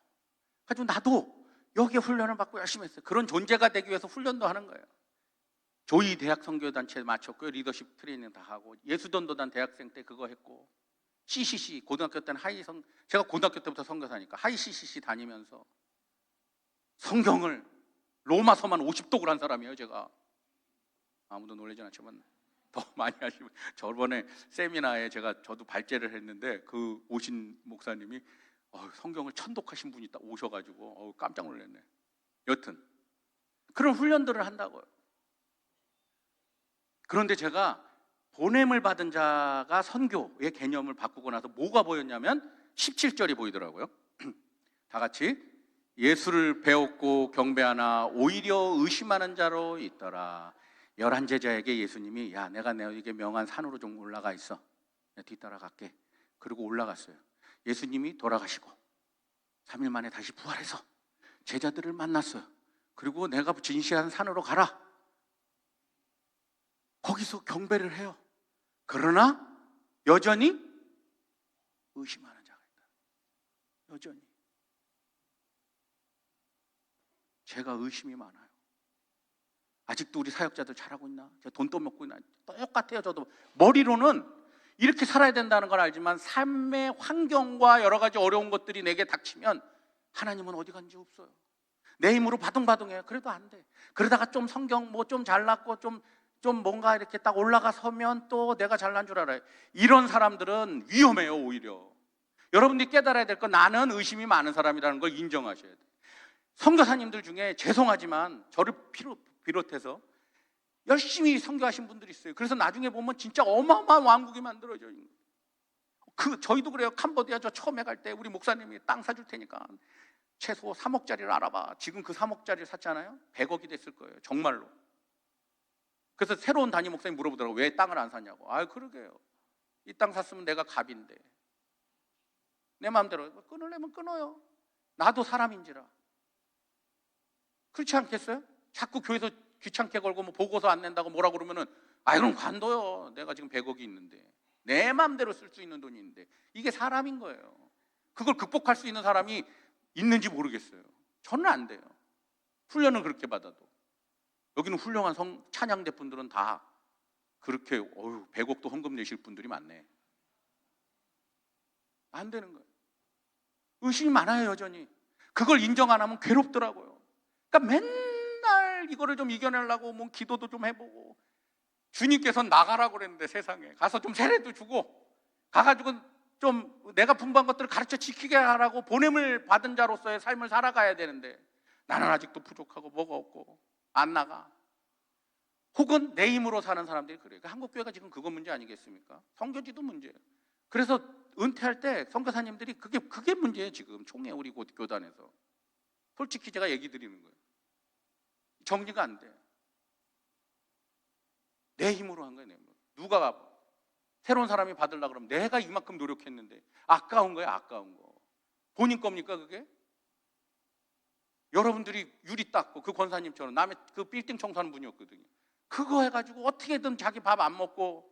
그래서 나도 여기에 훈련을 받고 열심히 했어요. 그런 존재가 되기 위해서 훈련도 하는 거예요. 조이 대학 선교단체에 마쳤고요. 리더십 트레이닝 다 하고, 예수전도단 대학생 때 그거 했고, CCC 고등학교 때는 제가 고등학교 때부터 선교사니까 하이 CCC 다니면서 성경을 로마서만 50독을 한 사람이에요. 제가 아무도 놀라지 않지만 더 많이 하시면, 저번에 세미나에 저도 발제를 했는데 그 오신 목사님이 성경을 1000독 하신 분이 딱 오셔가지고 깜짝 놀랐네. 여튼 그런 훈련들을 한다고요. 그런데 제가 보냄을 받은 자가 선교의 개념을 바꾸고 나서 뭐가 보였냐면 17절이 보이더라고요. 다 같이. 예수를 배웠고 경배하나 오히려 의심하는 자로 있더라. 11 제자에게 예수님이, 야, 내가 너에게 명한 산으로 좀 올라가 있어. 내가 뒤따라갈게. 그리고 올라갔어요. 예수님이 돌아가시고 3일 만에 다시 부활해서 제자들을 만났어요. 그리고 내가 진시한 산으로 가라. 거기서 경배를 해요. 그러나 여전히 의심하는 자가 있다. 여전히. 제가 의심이 많아요. 아직도 우리 사역자들 잘하고 있나? 제가 돈 떠먹고 있나? 똑같아요. 저도 머리로는 이렇게 살아야 된다는 걸 알지만 삶의 환경과 여러 가지 어려운 것들이 내게 닥치면 하나님은 어디 간지 없어요. 내 힘으로 바둥바둥해요. 그래도 안 돼. 그러다가 좀 성경 뭐 좀 잘났고 좀 뭔가 이렇게 딱 올라가 서면 또 내가 잘난 줄 알아요. 이런 사람들은 위험해요. 오히려 여러분들이 깨달아야 될 건 나는 의심이 많은 사람이라는 걸 인정하셔야 돼요. 선교사님들 중에 죄송하지만 저를 비롯해서 열심히 선교하신 분들이 있어요. 그래서 나중에 보면 진짜 어마어마한 왕국이 만들어져요. 저희도 그래요. 캄보디아 저 처음에 갈 때 우리 목사님이 땅 사줄 테니까 최소 3억짜리를 알아봐. 지금 그 3억짜리를 샀잖아요. 100억이 됐을 거예요. 정말로. 그래서 새로운 담임 목사님 물어보더라고요. 왜 땅을 안 샀냐고. 아, 그러게요. 이 땅 샀으면 내가 갑인데. 내 마음대로 끊으려면 끊어요. 나도 사람인지라. 그렇지 않겠어요? 자꾸 교회에서 귀찮게 걸고 뭐 보고서 안 낸다고 뭐라 그러면은 그럼 관둬요. 내가 지금 100억이 있는데. 내 마음대로 쓸 수 있는 돈이 있는데. 이게 사람인 거예요. 그걸 극복할 수 있는 사람이 있는지 모르겠어요. 저는 안 돼요. 훈련을 그렇게 받아도. 여기는 훌륭한 찬양대 분들은 다 그렇게 100억도 헌금 내실 분들이 많네. 안 되는 거예요. 의심이 많아요. 여전히. 그걸 인정 안 하면 괴롭더라고요. 그러니까 맨날 이거를 좀 이겨내려고 뭐 기도도 좀 해보고, 주님께서 나가라고 그랬는데 세상에 가서 좀 세례도 주고 가가지고 좀 내가 분부한 것들을 가르쳐 지키게 하라고 보냄을 받은 자로서의 삶을 살아가야 되는데 나는 아직도 부족하고 뭐가 없고 안 나가. 혹은 내 힘으로 사는 사람들이 그래요. 한국교회가 지금 그거 문제 아니겠습니까? 선교지도 문제예요. 그래서 은퇴할 때 선교사님들이 그게 문제예요. 지금 총회 우리 교단에서. 솔직히 제가 얘기 드리는 거예요. 정리가 안 돼요. 내 힘으로 한 거예요. 내 힘으로. 누가 새로운 사람이 받으려고 그러면 내가 이만큼 노력했는데 아까운 거예요. 아까운 거. 본인 겁니까 그게? 여러분들이 유리 닦고 그 권사님처럼 남의 그 빌딩 청소하는 분이었거든요. 그거 해가지고 어떻게든 자기 밥 안 먹고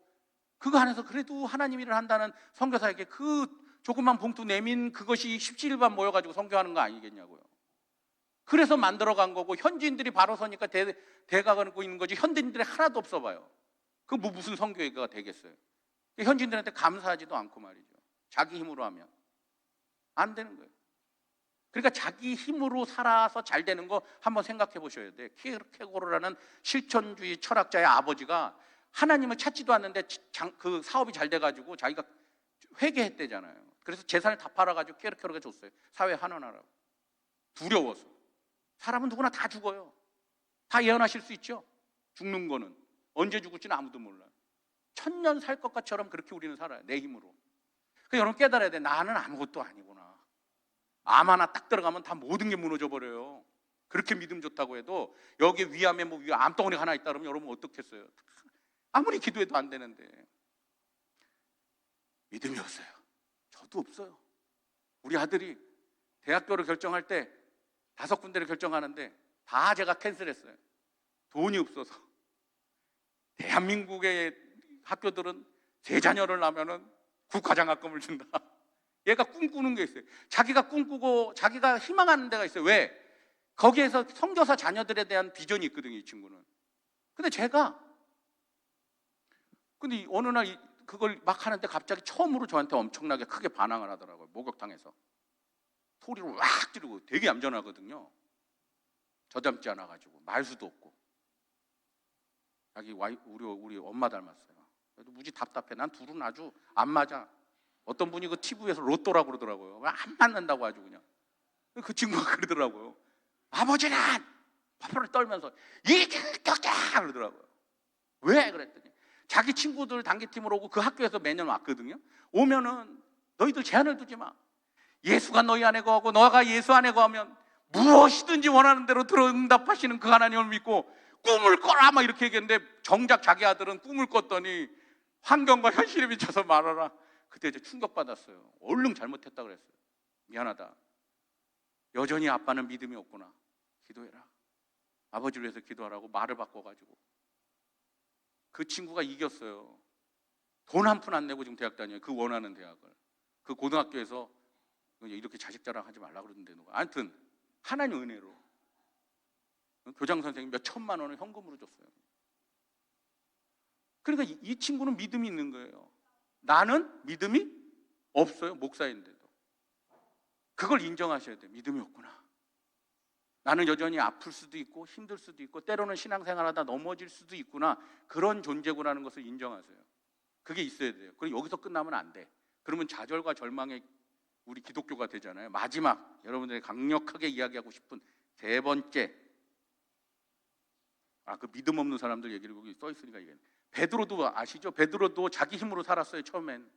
그거 안에서 그래도 하나님 일을 한다는 선교사에게 그 조그만 봉투 내민 그것이 17반 모여가지고 선교하는 거 아니겠냐고요. 그래서 만들어간 거고 현지인들이 바로 서니까 대가고 있는 거지 현지인들이 하나도 없어 봐요. 그 무슨 선교회가 되겠어요. 현지인들한테 감사하지도 않고 말이죠. 자기 힘으로 하면 안 되는 거예요. 그러니까 자기 힘으로 살아서 잘 되는 거 한번 생각해 보셔야 돼요. 키르케고르라는 실천주의 철학자의 아버지가 하나님을 찾지도 않는데 그 사업이 잘 돼가지고 자기가 회개했대잖아요. 그래서 재산을 다 팔아가지고 키르케고르가 줬어요. 사회 환원하라고. 두려워서. 사람은 누구나 다 죽어요. 다 예언하실 수 있죠. 죽는 거는 언제 죽을지는 아무도 몰라요. 1000년 살 것 같처럼 그렇게 우리는 살아요. 내 힘으로. 그러니까 여러분 깨달아야 돼. 나는 아무것도 아니구나. 암 하나 딱 들어가면 다 모든 게 무너져 버려요. 그렇게 믿음 좋다고 해도 여기 위암에 위에 암덩어리가 하나 있다 그러면 여러분 어떻겠어요? 아무리 기도해도 안 되는데. 믿음이 없어요. 저도 없어요. 우리 아들이 대학교를 결정할 때 5군데를 결정하는데 다 제가 캔슬했어요. 돈이 없어서. 대한민국의 학교들은 세 자녀를 낳으면은 국가장학금을 준다. 얘가 꿈꾸는 게 있어요. 자기가 꿈꾸고 자기가 희망하는 데가 있어요. 왜? 거기에서 선교사 자녀들에 대한 비전이 있거든요, 이 친구는. 근데 근데 어느 날 그걸 막 하는데 갑자기 처음으로 저한테 엄청나게 크게 반항을 하더라고요. 목욕탕에서. 소리를 왁 지르고 되게 얌전하거든요. 저닮지 않아가지고 말수도 없고. 자기 우리 엄마 닮았어요. 그래도 무지 답답해. 난 둘은 아주 안 맞아. 어떤 분이 그 TV에서 로또라고 그러더라고요. 안 맞는다고 아주 그냥. 그 친구가 그러더라고요. 아버지는 파파를 떨면서 이길 거다 그러더라고요. 왜? 그랬더니 자기 친구들 단기팀으로 오고 그 학교에서 매년 왔거든요. 오면은 너희들 제한을 두지 마. 예수가 너희 안에 거하고 너가 예수 안에 거하면 무엇이든지 원하는 대로 응답하시는 그 하나님을 믿고 꿈을 꿔라 막 이렇게 얘기했는데 정작 자기 아들은 꿈을 꿨더니 환경과 현실에 미쳐서 말하라. 그때 이제 충격받았어요. 얼른 잘못했다 그랬어요. 미안하다. 여전히 아빠는 믿음이 없구나. 기도해라. 아버지를 위해서 기도하라고 말을 바꿔가지고 그 친구가 이겼어요. 돈 한 푼 안 내고 지금 대학 다녀요. 그 원하는 대학을. 그 고등학교에서 이렇게 자식 자랑하지 말라 그러던데 누가. 아무튼 하나님 은혜로 교장 선생님 몇 천만 원을 현금으로 줬어요. 그러니까 이 친구는 믿음이 있는 거예요. 나는 믿음이 없어요. 목사인데도. 그걸 인정하셔야 돼요. 믿음이 없구나. 나는 여전히 아플 수도 있고 힘들 수도 있고 때로는 신앙생활하다 넘어질 수도 있구나. 그런 존재구나라는 것을 인정하세요. 그게 있어야 돼요. 그리고 여기서 끝나면 안 돼. 그러면 좌절과 절망의 우리 기독교가 되잖아요. 마지막 여러분들이 강력하게 이야기하고 싶은 세 번째, 그 믿음 없는 사람들 얘기를 거기 써 있으니까 이게 베드로도 아시죠? 베드로도 자기 힘으로 살았어요. 처음엔.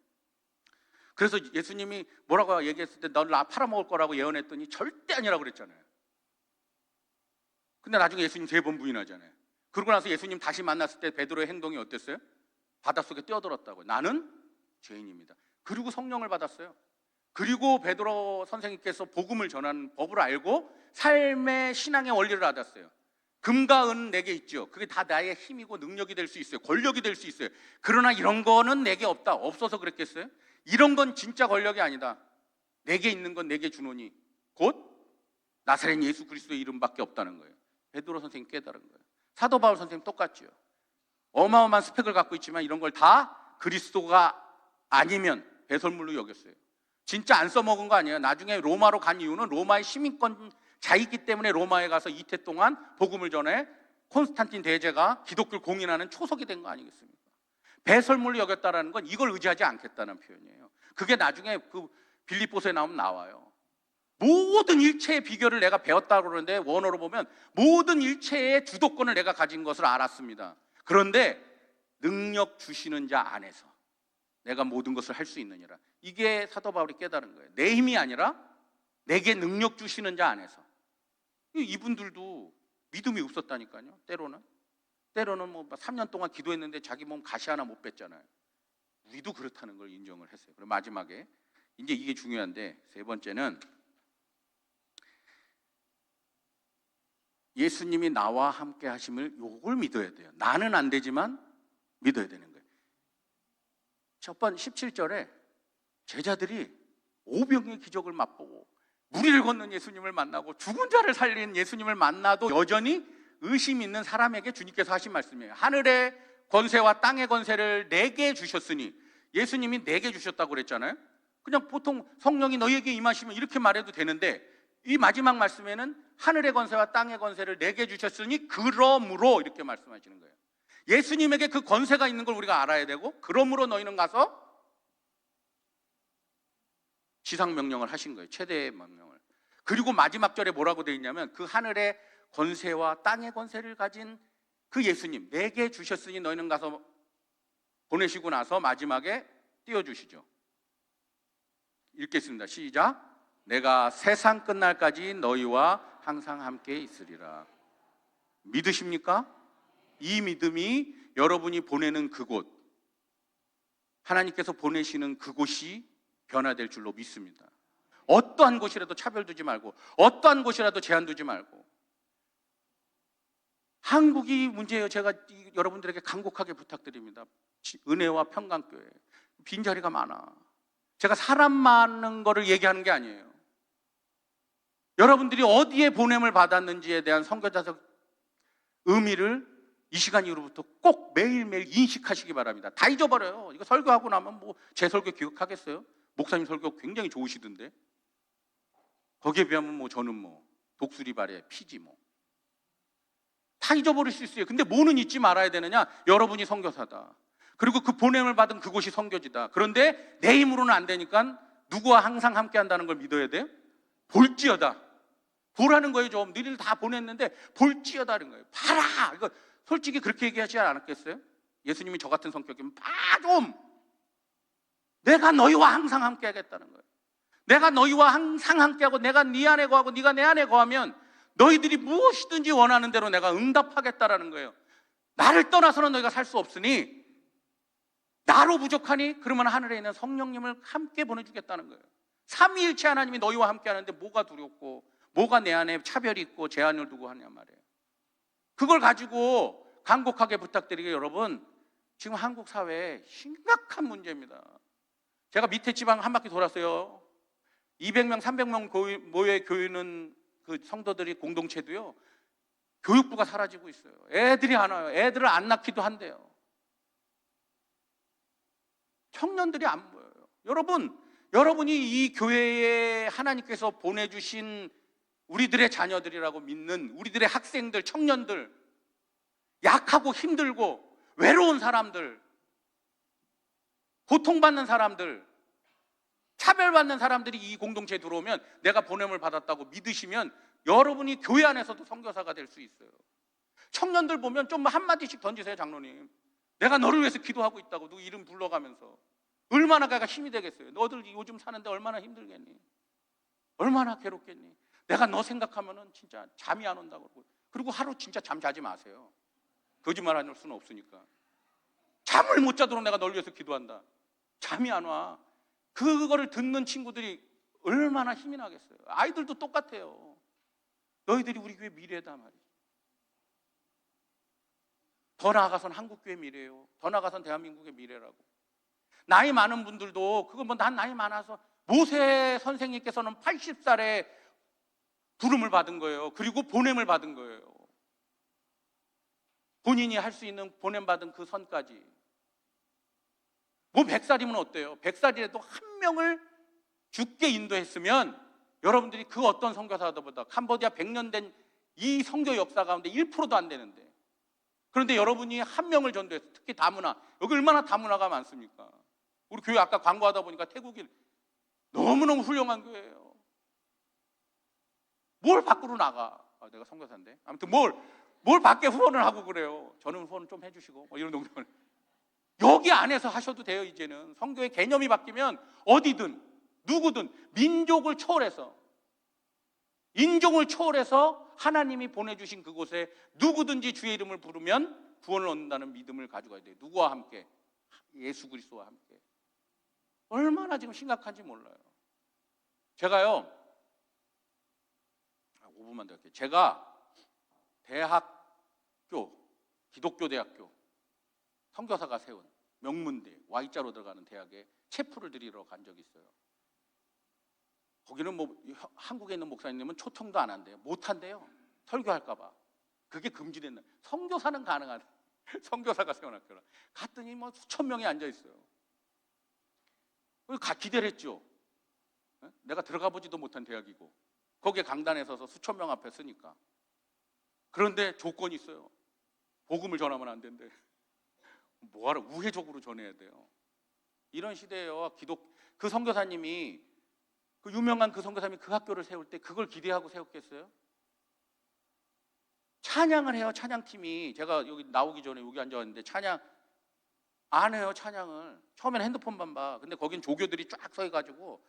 그래서 예수님이 뭐라고 얘기했을 때 너를 나 팔아먹을 거라고 예언했더니 절대 아니라고 그랬잖아요. 근데 나중에 예수님 3번 부인하잖아요. 그러고 나서 예수님 다시 만났을 때 베드로의 행동이 어땠어요? 바닷속에 뛰어들었다고요. 나는 죄인입니다. 그리고 성령을 받았어요. 그리고 베드로 선생님께서 복음을 전하는 법을 알고 삶의 신앙의 원리를 알았어요. 금과 은 내게 있죠. 그게 다 나의 힘이고 능력이 될 수 있어요. 권력이 될 수 있어요. 그러나 이런 거는 내게 없다. 없어서 그랬겠어요? 이런 건 진짜 권력이 아니다. 내게 있는 건 내게 주노니 곧 나사렛 예수 그리스도의 이름밖에 없다는 거예요. 베드로 선생님 깨달은 거예요. 사도 바울 선생님 똑같죠. 어마어마한 스펙을 갖고 있지만 이런 걸 다 그리스도가 아니면 배설물로 여겼어요. 진짜 안 써먹은 거 아니에요. 나중에 로마로 간 이유는 로마의 시민권자이기 때문에 로마에 가서 이태 동안 복음을 전해 콘스탄틴 대제가 기독교를 공인하는 초석이 된 거 아니겠습니까? 배설물로 여겼다라는 건 이걸 의지하지 않겠다는 표현이에요. 그게 나중에 그 빌립보서에 나오면 나와요. 모든 일체의 비결을 내가 배웠다고 그러는데 원어로 보면 모든 일체의 주도권을 내가 가진 것을 알았습니다. 그런데 능력 주시는 자 안에서 내가 모든 것을 할 수 있느니라. 이게 사도 바울이 깨달은 거예요. 내 힘이 아니라 내게 능력 주시는 자 안에서. 이분들도 믿음이 없었다니까요. 때로는 뭐 3년 동안 기도했는데 자기 몸 가시 하나 못 뺐잖아요. 우리도 그렇다는 걸 인정을 했어요. 그리고 마지막에 이제 이게 중요한데 세 번째는 예수님이 나와 함께 하심을 요걸 믿어야 돼요. 나는 안 되지만 믿어야 되는 거예요. 첫 번 17절에 제자들이 오병의 기적을 맛보고 무리를 걷는 예수님을 만나고 죽은 자를 살린 예수님을 만나도 여전히 의심 있는 사람에게 주님께서 하신 말씀이에요. 하늘의 권세와 땅의 권세를 내게 주셨으니, 예수님이 내게 주셨다고 그랬잖아요. 그냥 보통 성령이 너희에게 임하시면 이렇게 말해도 되는데 이 마지막 말씀에는 하늘의 권세와 땅의 권세를 내게 주셨으니 그러므로 이렇게 말씀하시는 거예요. 예수님에게 그 권세가 있는 걸 우리가 알아야 되고, 그러므로 너희는 가서 지상명령을 하신 거예요. 최대의 명령을. 그리고 마지막 절에 뭐라고 되어 있냐면 그 하늘의 권세와 땅의 권세를 가진 그 예수님 내게 주셨으니 너희는 가서 보내시고 나서 마지막에 띄워주시죠. 읽겠습니다. 시작. 내가 세상 끝날까지 너희와 항상 함께 있으리라. 믿으십니까? 이 믿음이 여러분이 보내는 그곳, 하나님께서 보내시는 그곳이 변화될 줄로 믿습니다. 어떠한 곳이라도 차별 두지 말고, 어떠한 곳이라도 제한 두지 말고. 한국이 문제예요. 제가 여러분들에게 간곡하게 부탁드립니다. 은혜와 평강교회 빈자리가 많아. 제가 사람 많은 거를 얘기하는 게 아니에요. 여러분들이 어디에 보냄을 받았는지에 대한 선교자적 의미를 이 시간 이후로부터 꼭 매일매일 인식하시기 바랍니다. 다 잊어버려요. 이거 설교하고 나면 뭐 제 설교 기억하겠어요? 목사님 설교 굉장히 좋으시던데. 거기에 비하면 뭐 저는 뭐 독수리 발에 피지 뭐. 다 잊어버릴 수 있어요. 근데 뭐는 잊지 말아야 되느냐? 여러분이 선교사다. 그리고 그 보냄을 받은 그곳이 선교지다. 그런데 내 힘으로는 안 되니까 누구와 항상 함께 한다는 걸 믿어야 돼요? 볼지어다. 보라는 거예요. 좀 너희들 다 보냈는데 볼지어다는 거예요. 봐라. 이거 솔직히 그렇게 얘기하지 않았겠어요? 예수님이 저 같은 성격이면 봐 좀. 내가 너희와 항상 함께 하겠다는 거예요. 내가 너희와 항상 함께하고 내가 네 안에 거하고 네가 내 안에 거하면 너희들이 무엇이든지 원하는 대로 내가 응답하겠다라는 거예요. 나를 떠나서는 너희가 살 수 없으니 나로 부족하니 그러면 하늘에 있는 성령님을 함께 보내주겠다는 거예요. 삼위일체 하나님이 너희와 함께 하는데 뭐가 두렵고 뭐가 내 안에 차별이 있고 제한을 두고 하냐 말이에요. 그걸 가지고 간곡하게 부탁드리게 여러분, 지금 한국 사회에 심각한 문제입니다. 제가 밑에 지방 한 바퀴 돌았어요. 200명, 300명 모여 교회는 그 성도들이 공동체도요. 교육부가 사라지고 있어요. 애들이 안 와요. 애들을 안 낳기도 한대요. 청년들이 안 보여요. 여러분이 이 교회에 하나님께서 보내주신 우리들의 자녀들이라고 믿는 우리들의 학생들, 청년들, 약하고 힘들고 외로운 사람들, 고통받는 사람들, 차별받는 사람들이 이 공동체에 들어오면 내가 보냄을 받았다고 믿으시면 여러분이 교회 안에서도 선교사가 될 수 있어요. 청년들 보면 좀 한마디씩 던지세요. 장로님, 내가 너를 위해서 기도하고 있다고 누구 이름 불러가면서 얼마나 걔가 힘이 되겠어요. 너들 요즘 사는데 얼마나 힘들겠니? 얼마나 괴롭겠니? 내가 너 생각하면은 진짜 잠이 안 온다고 그러고. 그리고 하루 진짜 잠 자지 마세요. 거짓말 할 수는 없으니까. 잠을 못 자도록 내가 널 위해서 기도한다. 잠이 안 와. 그거를 듣는 친구들이 얼마나 힘이 나겠어요. 아이들도 똑같아요. 너희들이 우리 교회 미래다 말이에요. 더 나아가선 한국교회 미래예요. 더 나아가선 대한민국의 미래라고. 나이 많은 분들도 그거 뭐 난 나이 많아서 모세 선생님께서는 80살에 부름을 받은 거예요. 그리고 보냄을 받은 거예요. 본인이 할 수 있는 보냄받은 그 선까지. 뭐 100살이면 어때요? 100살이라도 한 명을 죽게 인도했으면 여러분들이 그 어떤 선교사보다 캄보디아 100년 된 이 선교 역사 가운데 1%도 안 되는데, 그런데 여러분이 한 명을 전도했어요. 특히 다문화. 여기 얼마나 다문화가 많습니까? 우리 교회 아까 광고하다 보니까 태국인 너무너무 훌륭한 교회예요. 뭘 밖으로 나가? 내가 선교사인데. 아무튼 뭘 밖에 후원을 하고 그래요. 저는 후원 좀 해주시고 뭐 이런 농담을. 여기 안에서 하셔도 돼요. 이제는 선교의 개념이 바뀌면 어디든 누구든 민족을 초월해서, 인종을 초월해서 하나님이 보내주신 그곳에 누구든지 주의 이름을 부르면 구원을 얻는다는 믿음을 가져가야 돼요. 누구와 함께? 예수 그리스도와 함께. 얼마나 지금 심각한지 몰라요. 제가요 5분만 더 할게요. 제가 기독교 대학교 선교사가 세운 명문대 Y자로 들어가는 대학에 체프를 드리러 간 적이 있어요. 거기는 뭐 한국에 있는 목사님은 초청도 안 한대요. 못 한대요. 설교할까 봐. 그게 금지됐나. 선교사는 가능하대. 선교사가 세운 학교라. 갔더니 뭐 수천 명이 앉아 있어요. 기대를 했죠. 내가 들어가 보지도 못한 대학이고 거기에 강단에 서서 수천 명 앞에 쓰니까. 그런데 조건이 있어요. 복음을 전하면 안 된대. 뭐하러 우회적으로 전해야 돼요. 이런 시대에요. 그 선교사님이 그 유명한 그 선교사님이 그 학교를 세울 때 그걸 기대하고 세웠겠어요? 찬양을 해요. 찬양팀이. 제가 여기 나오기 전에 여기 앉아왔는데 찬양 안 해요. 찬양을. 처음에는 핸드폰만 봐. 근데 거긴 조교들이 쫙 서 해가지고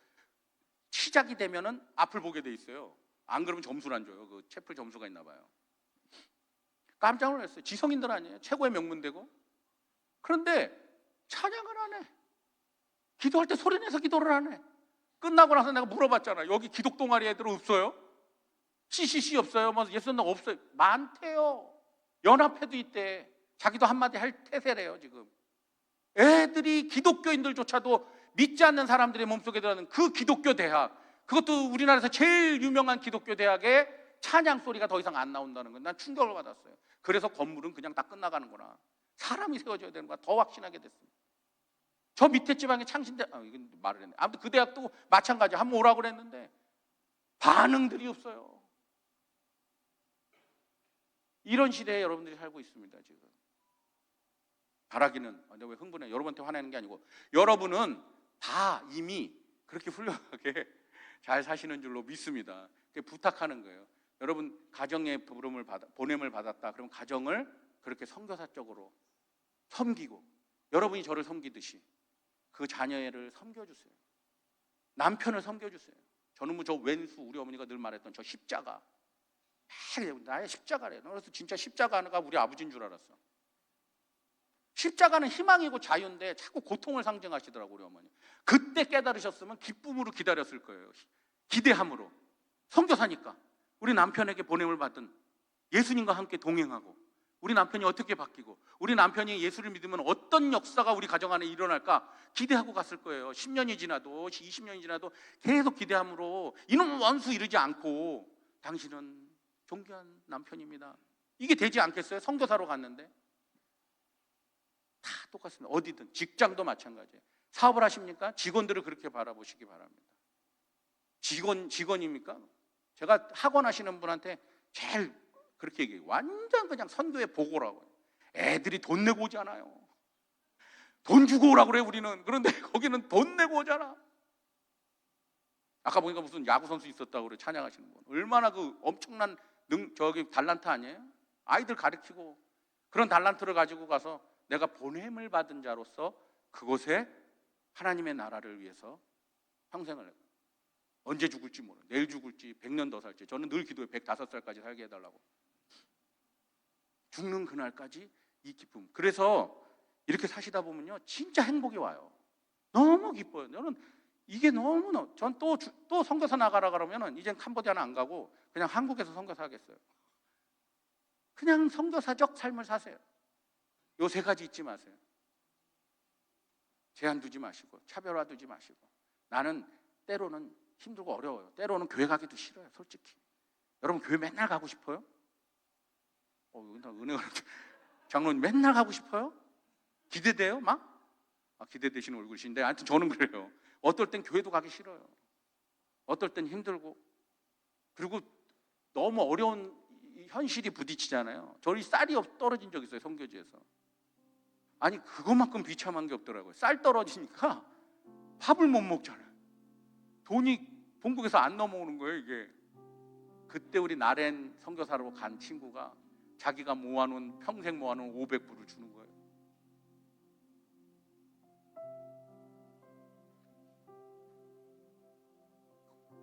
시작이 되면은 앞을 보게 돼 있어요. 안 그러면 점수를 안 줘요. 그 채플 점수가 있나 봐요. 깜짝 놀랐어요. 지성인들 아니에요. 최고의 명문대고. 그런데 찬양을 안 해. 기도할 때 소리 내서 기도를 안 해. 끝나고 나서 내가 물어봤잖아. 여기 기독 동아리 애들 없어요? CCC 없어요? 뭐 예수님 없어요? 많대요. 연합회도 있대. 자기도 한마디 할 태세래요 지금. 애들이 기독교인들조차도 믿지 않는 사람들의 몸속에 들어가는 그 기독교 대학, 그것도 우리나라에서 제일 유명한 기독교 대학에 찬양 소리가 더 이상 안 나온다는 건 난 충격을 받았어요. 그래서 건물은 그냥 다 끝나가는구나. 사람이 세워져야 되는 거야. 더 확신하게 됐습니다. 저 밑에 지방에 창신대, 이건 말을 했네. 아무튼 그 대학도 마찬가지. 한번 오라고 그랬는데 반응들이 없어요. 이런 시대에 여러분들이 살고 있습니다. 지금 바라기는, 내가 왜 흥분해? 여러분한테 화내는 게 아니고 여러분은 다 이미 그렇게 훌륭하게 잘 사시는 줄로 믿습니다. 부탁하는 거예요. 여러분 가정의 보냄을 받았다. 그럼 가정을 그렇게 선교사적으로 섬기고, 여러분이 저를 섬기듯이 그 자녀를 섬겨주세요. 남편을 섬겨주세요. 저는 뭐 저 왼수, 우리 어머니가 늘 말했던 저 십자가, 나의 십자가래. 그래서 진짜 십자가가 우리 아버지인 줄 알았어. 십자가는 희망이고 자유인데 자꾸 고통을 상징하시더라고 우리 어머니. 그때 깨달으셨으면 기쁨으로 기다렸을 거예요. 기대함으로. 선교사니까 우리 남편에게 보냄을 받은 예수님과 함께 동행하고 우리 남편이 어떻게 바뀌고 우리 남편이 예수를 믿으면 어떤 역사가 우리 가정 안에 일어날까 기대하고 갔을 거예요. 10년이 지나도 20년이 지나도 계속 기대함으로 이놈 원수 이러지 않고 당신은 존귀한 남편입니다. 이게 되지 않겠어요? 선교사로 갔는데 다 똑같습니다. 어디든 직장도 마찬가지예요. 사업을 하십니까? 직원들을 그렇게 바라보시기 바랍니다. 직원입니까? 제가 학원 하시는 분한테 제일 그렇게 얘기해요. 완전 그냥 선교의 보고라고. 애들이 돈 내고 오잖아요. 돈 주고 오라고 그래 우리는. 그런데 거기는 돈 내고 오잖아. 아까 보니까 무슨 야구 선수 있었다고 그래 찬양하시는 분. 얼마나 그 엄청난 저기 달란트 아니에요? 아이들 가르치고 그런 달란트를 가지고 가서 내가 보냄을 받은 자로서 그곳에 하나님의 나라를 위해서 평생을 언제 죽을지 모르. 내일 죽을지 100년 더 살지. 저는 늘 기도해 105살까지 살게 해달라고. 죽는 그날까지 이 기쁨. 그래서 이렇게 사시다 보면요 진짜 행복이 와요. 너무 기뻐요. 저는 이게 너무너무. 전 또 선교사 나가라 그러면은 이젠 캄보디아는 안 가고 그냥 한국에서 선교사 하겠어요. 그냥 선교사적 삶을 사세요. 요 세 가지 잊지 마세요. 제한 두지 마시고 차별화 두지 마시고. 나는 때로는 힘들고 어려워요. 때로는 교회 가기도 싫어요. 솔직히. 여러분 교회 맨날 가고 싶어요? 은혜가 장로님 맨날 가고 싶어요? 기대돼요? 막? 기대되시는 얼굴이신데 하여튼 저는 그래요. 어떨 땐 교회도 가기 싫어요. 어떨 땐 힘들고 그리고 너무 어려운 현실이 부딪히잖아요. 저희 쌀이 떨어진 적 있어요. 선교지에서. 아니 그것만큼 비참한 게 없더라고요. 쌀 떨어지니까 밥을 못 먹잖아요. 돈이 본국에서 안 넘어오는 거예요 이게. 그때 우리 나렌 선교사로 간 친구가 자기가 모아놓은 평생 모아놓은 500불을 주는 거예요.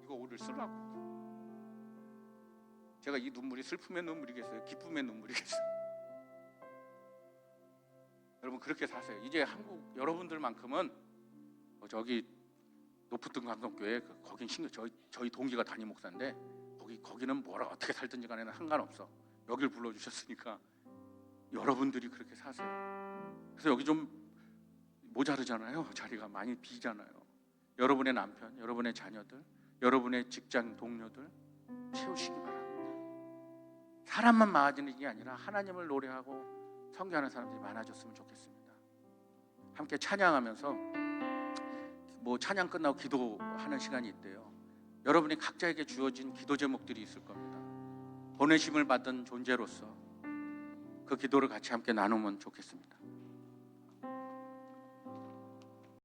이거 오늘 쓰라고. 제가 이 눈물이 슬픔의 눈물이겠어요? 기쁨의 눈물이겠어요? 여러분 그렇게 사세요. 이제 한국 여러분들만큼은 저기 높은 강성교회 거긴 저희 동기가 담임 목사인데 거기는 뭐라 어떻게 살든지 간에 상관없어. 여길 불러주셨으니까 여러분들이 그렇게 사세요. 그래서 여기 좀 모자르잖아요. 자리가 많이 비잖아요. 여러분의 남편, 여러분의 자녀들, 여러분의 직장 동료들 채우시기 바랍니다. 사람만 많아지는 게 아니라 하나님을 노래하고 선교하는 사람들이 많아졌으면 좋겠습니다. 함께 찬양하면서 찬양 끝나고 기도하는 시간이 있대요. 여러분이 각자에게 주어진 기도 제목들이 있을 겁니다. 보내심을 받은 존재로서 그 기도를 같이 함께 나누면 좋겠습니다.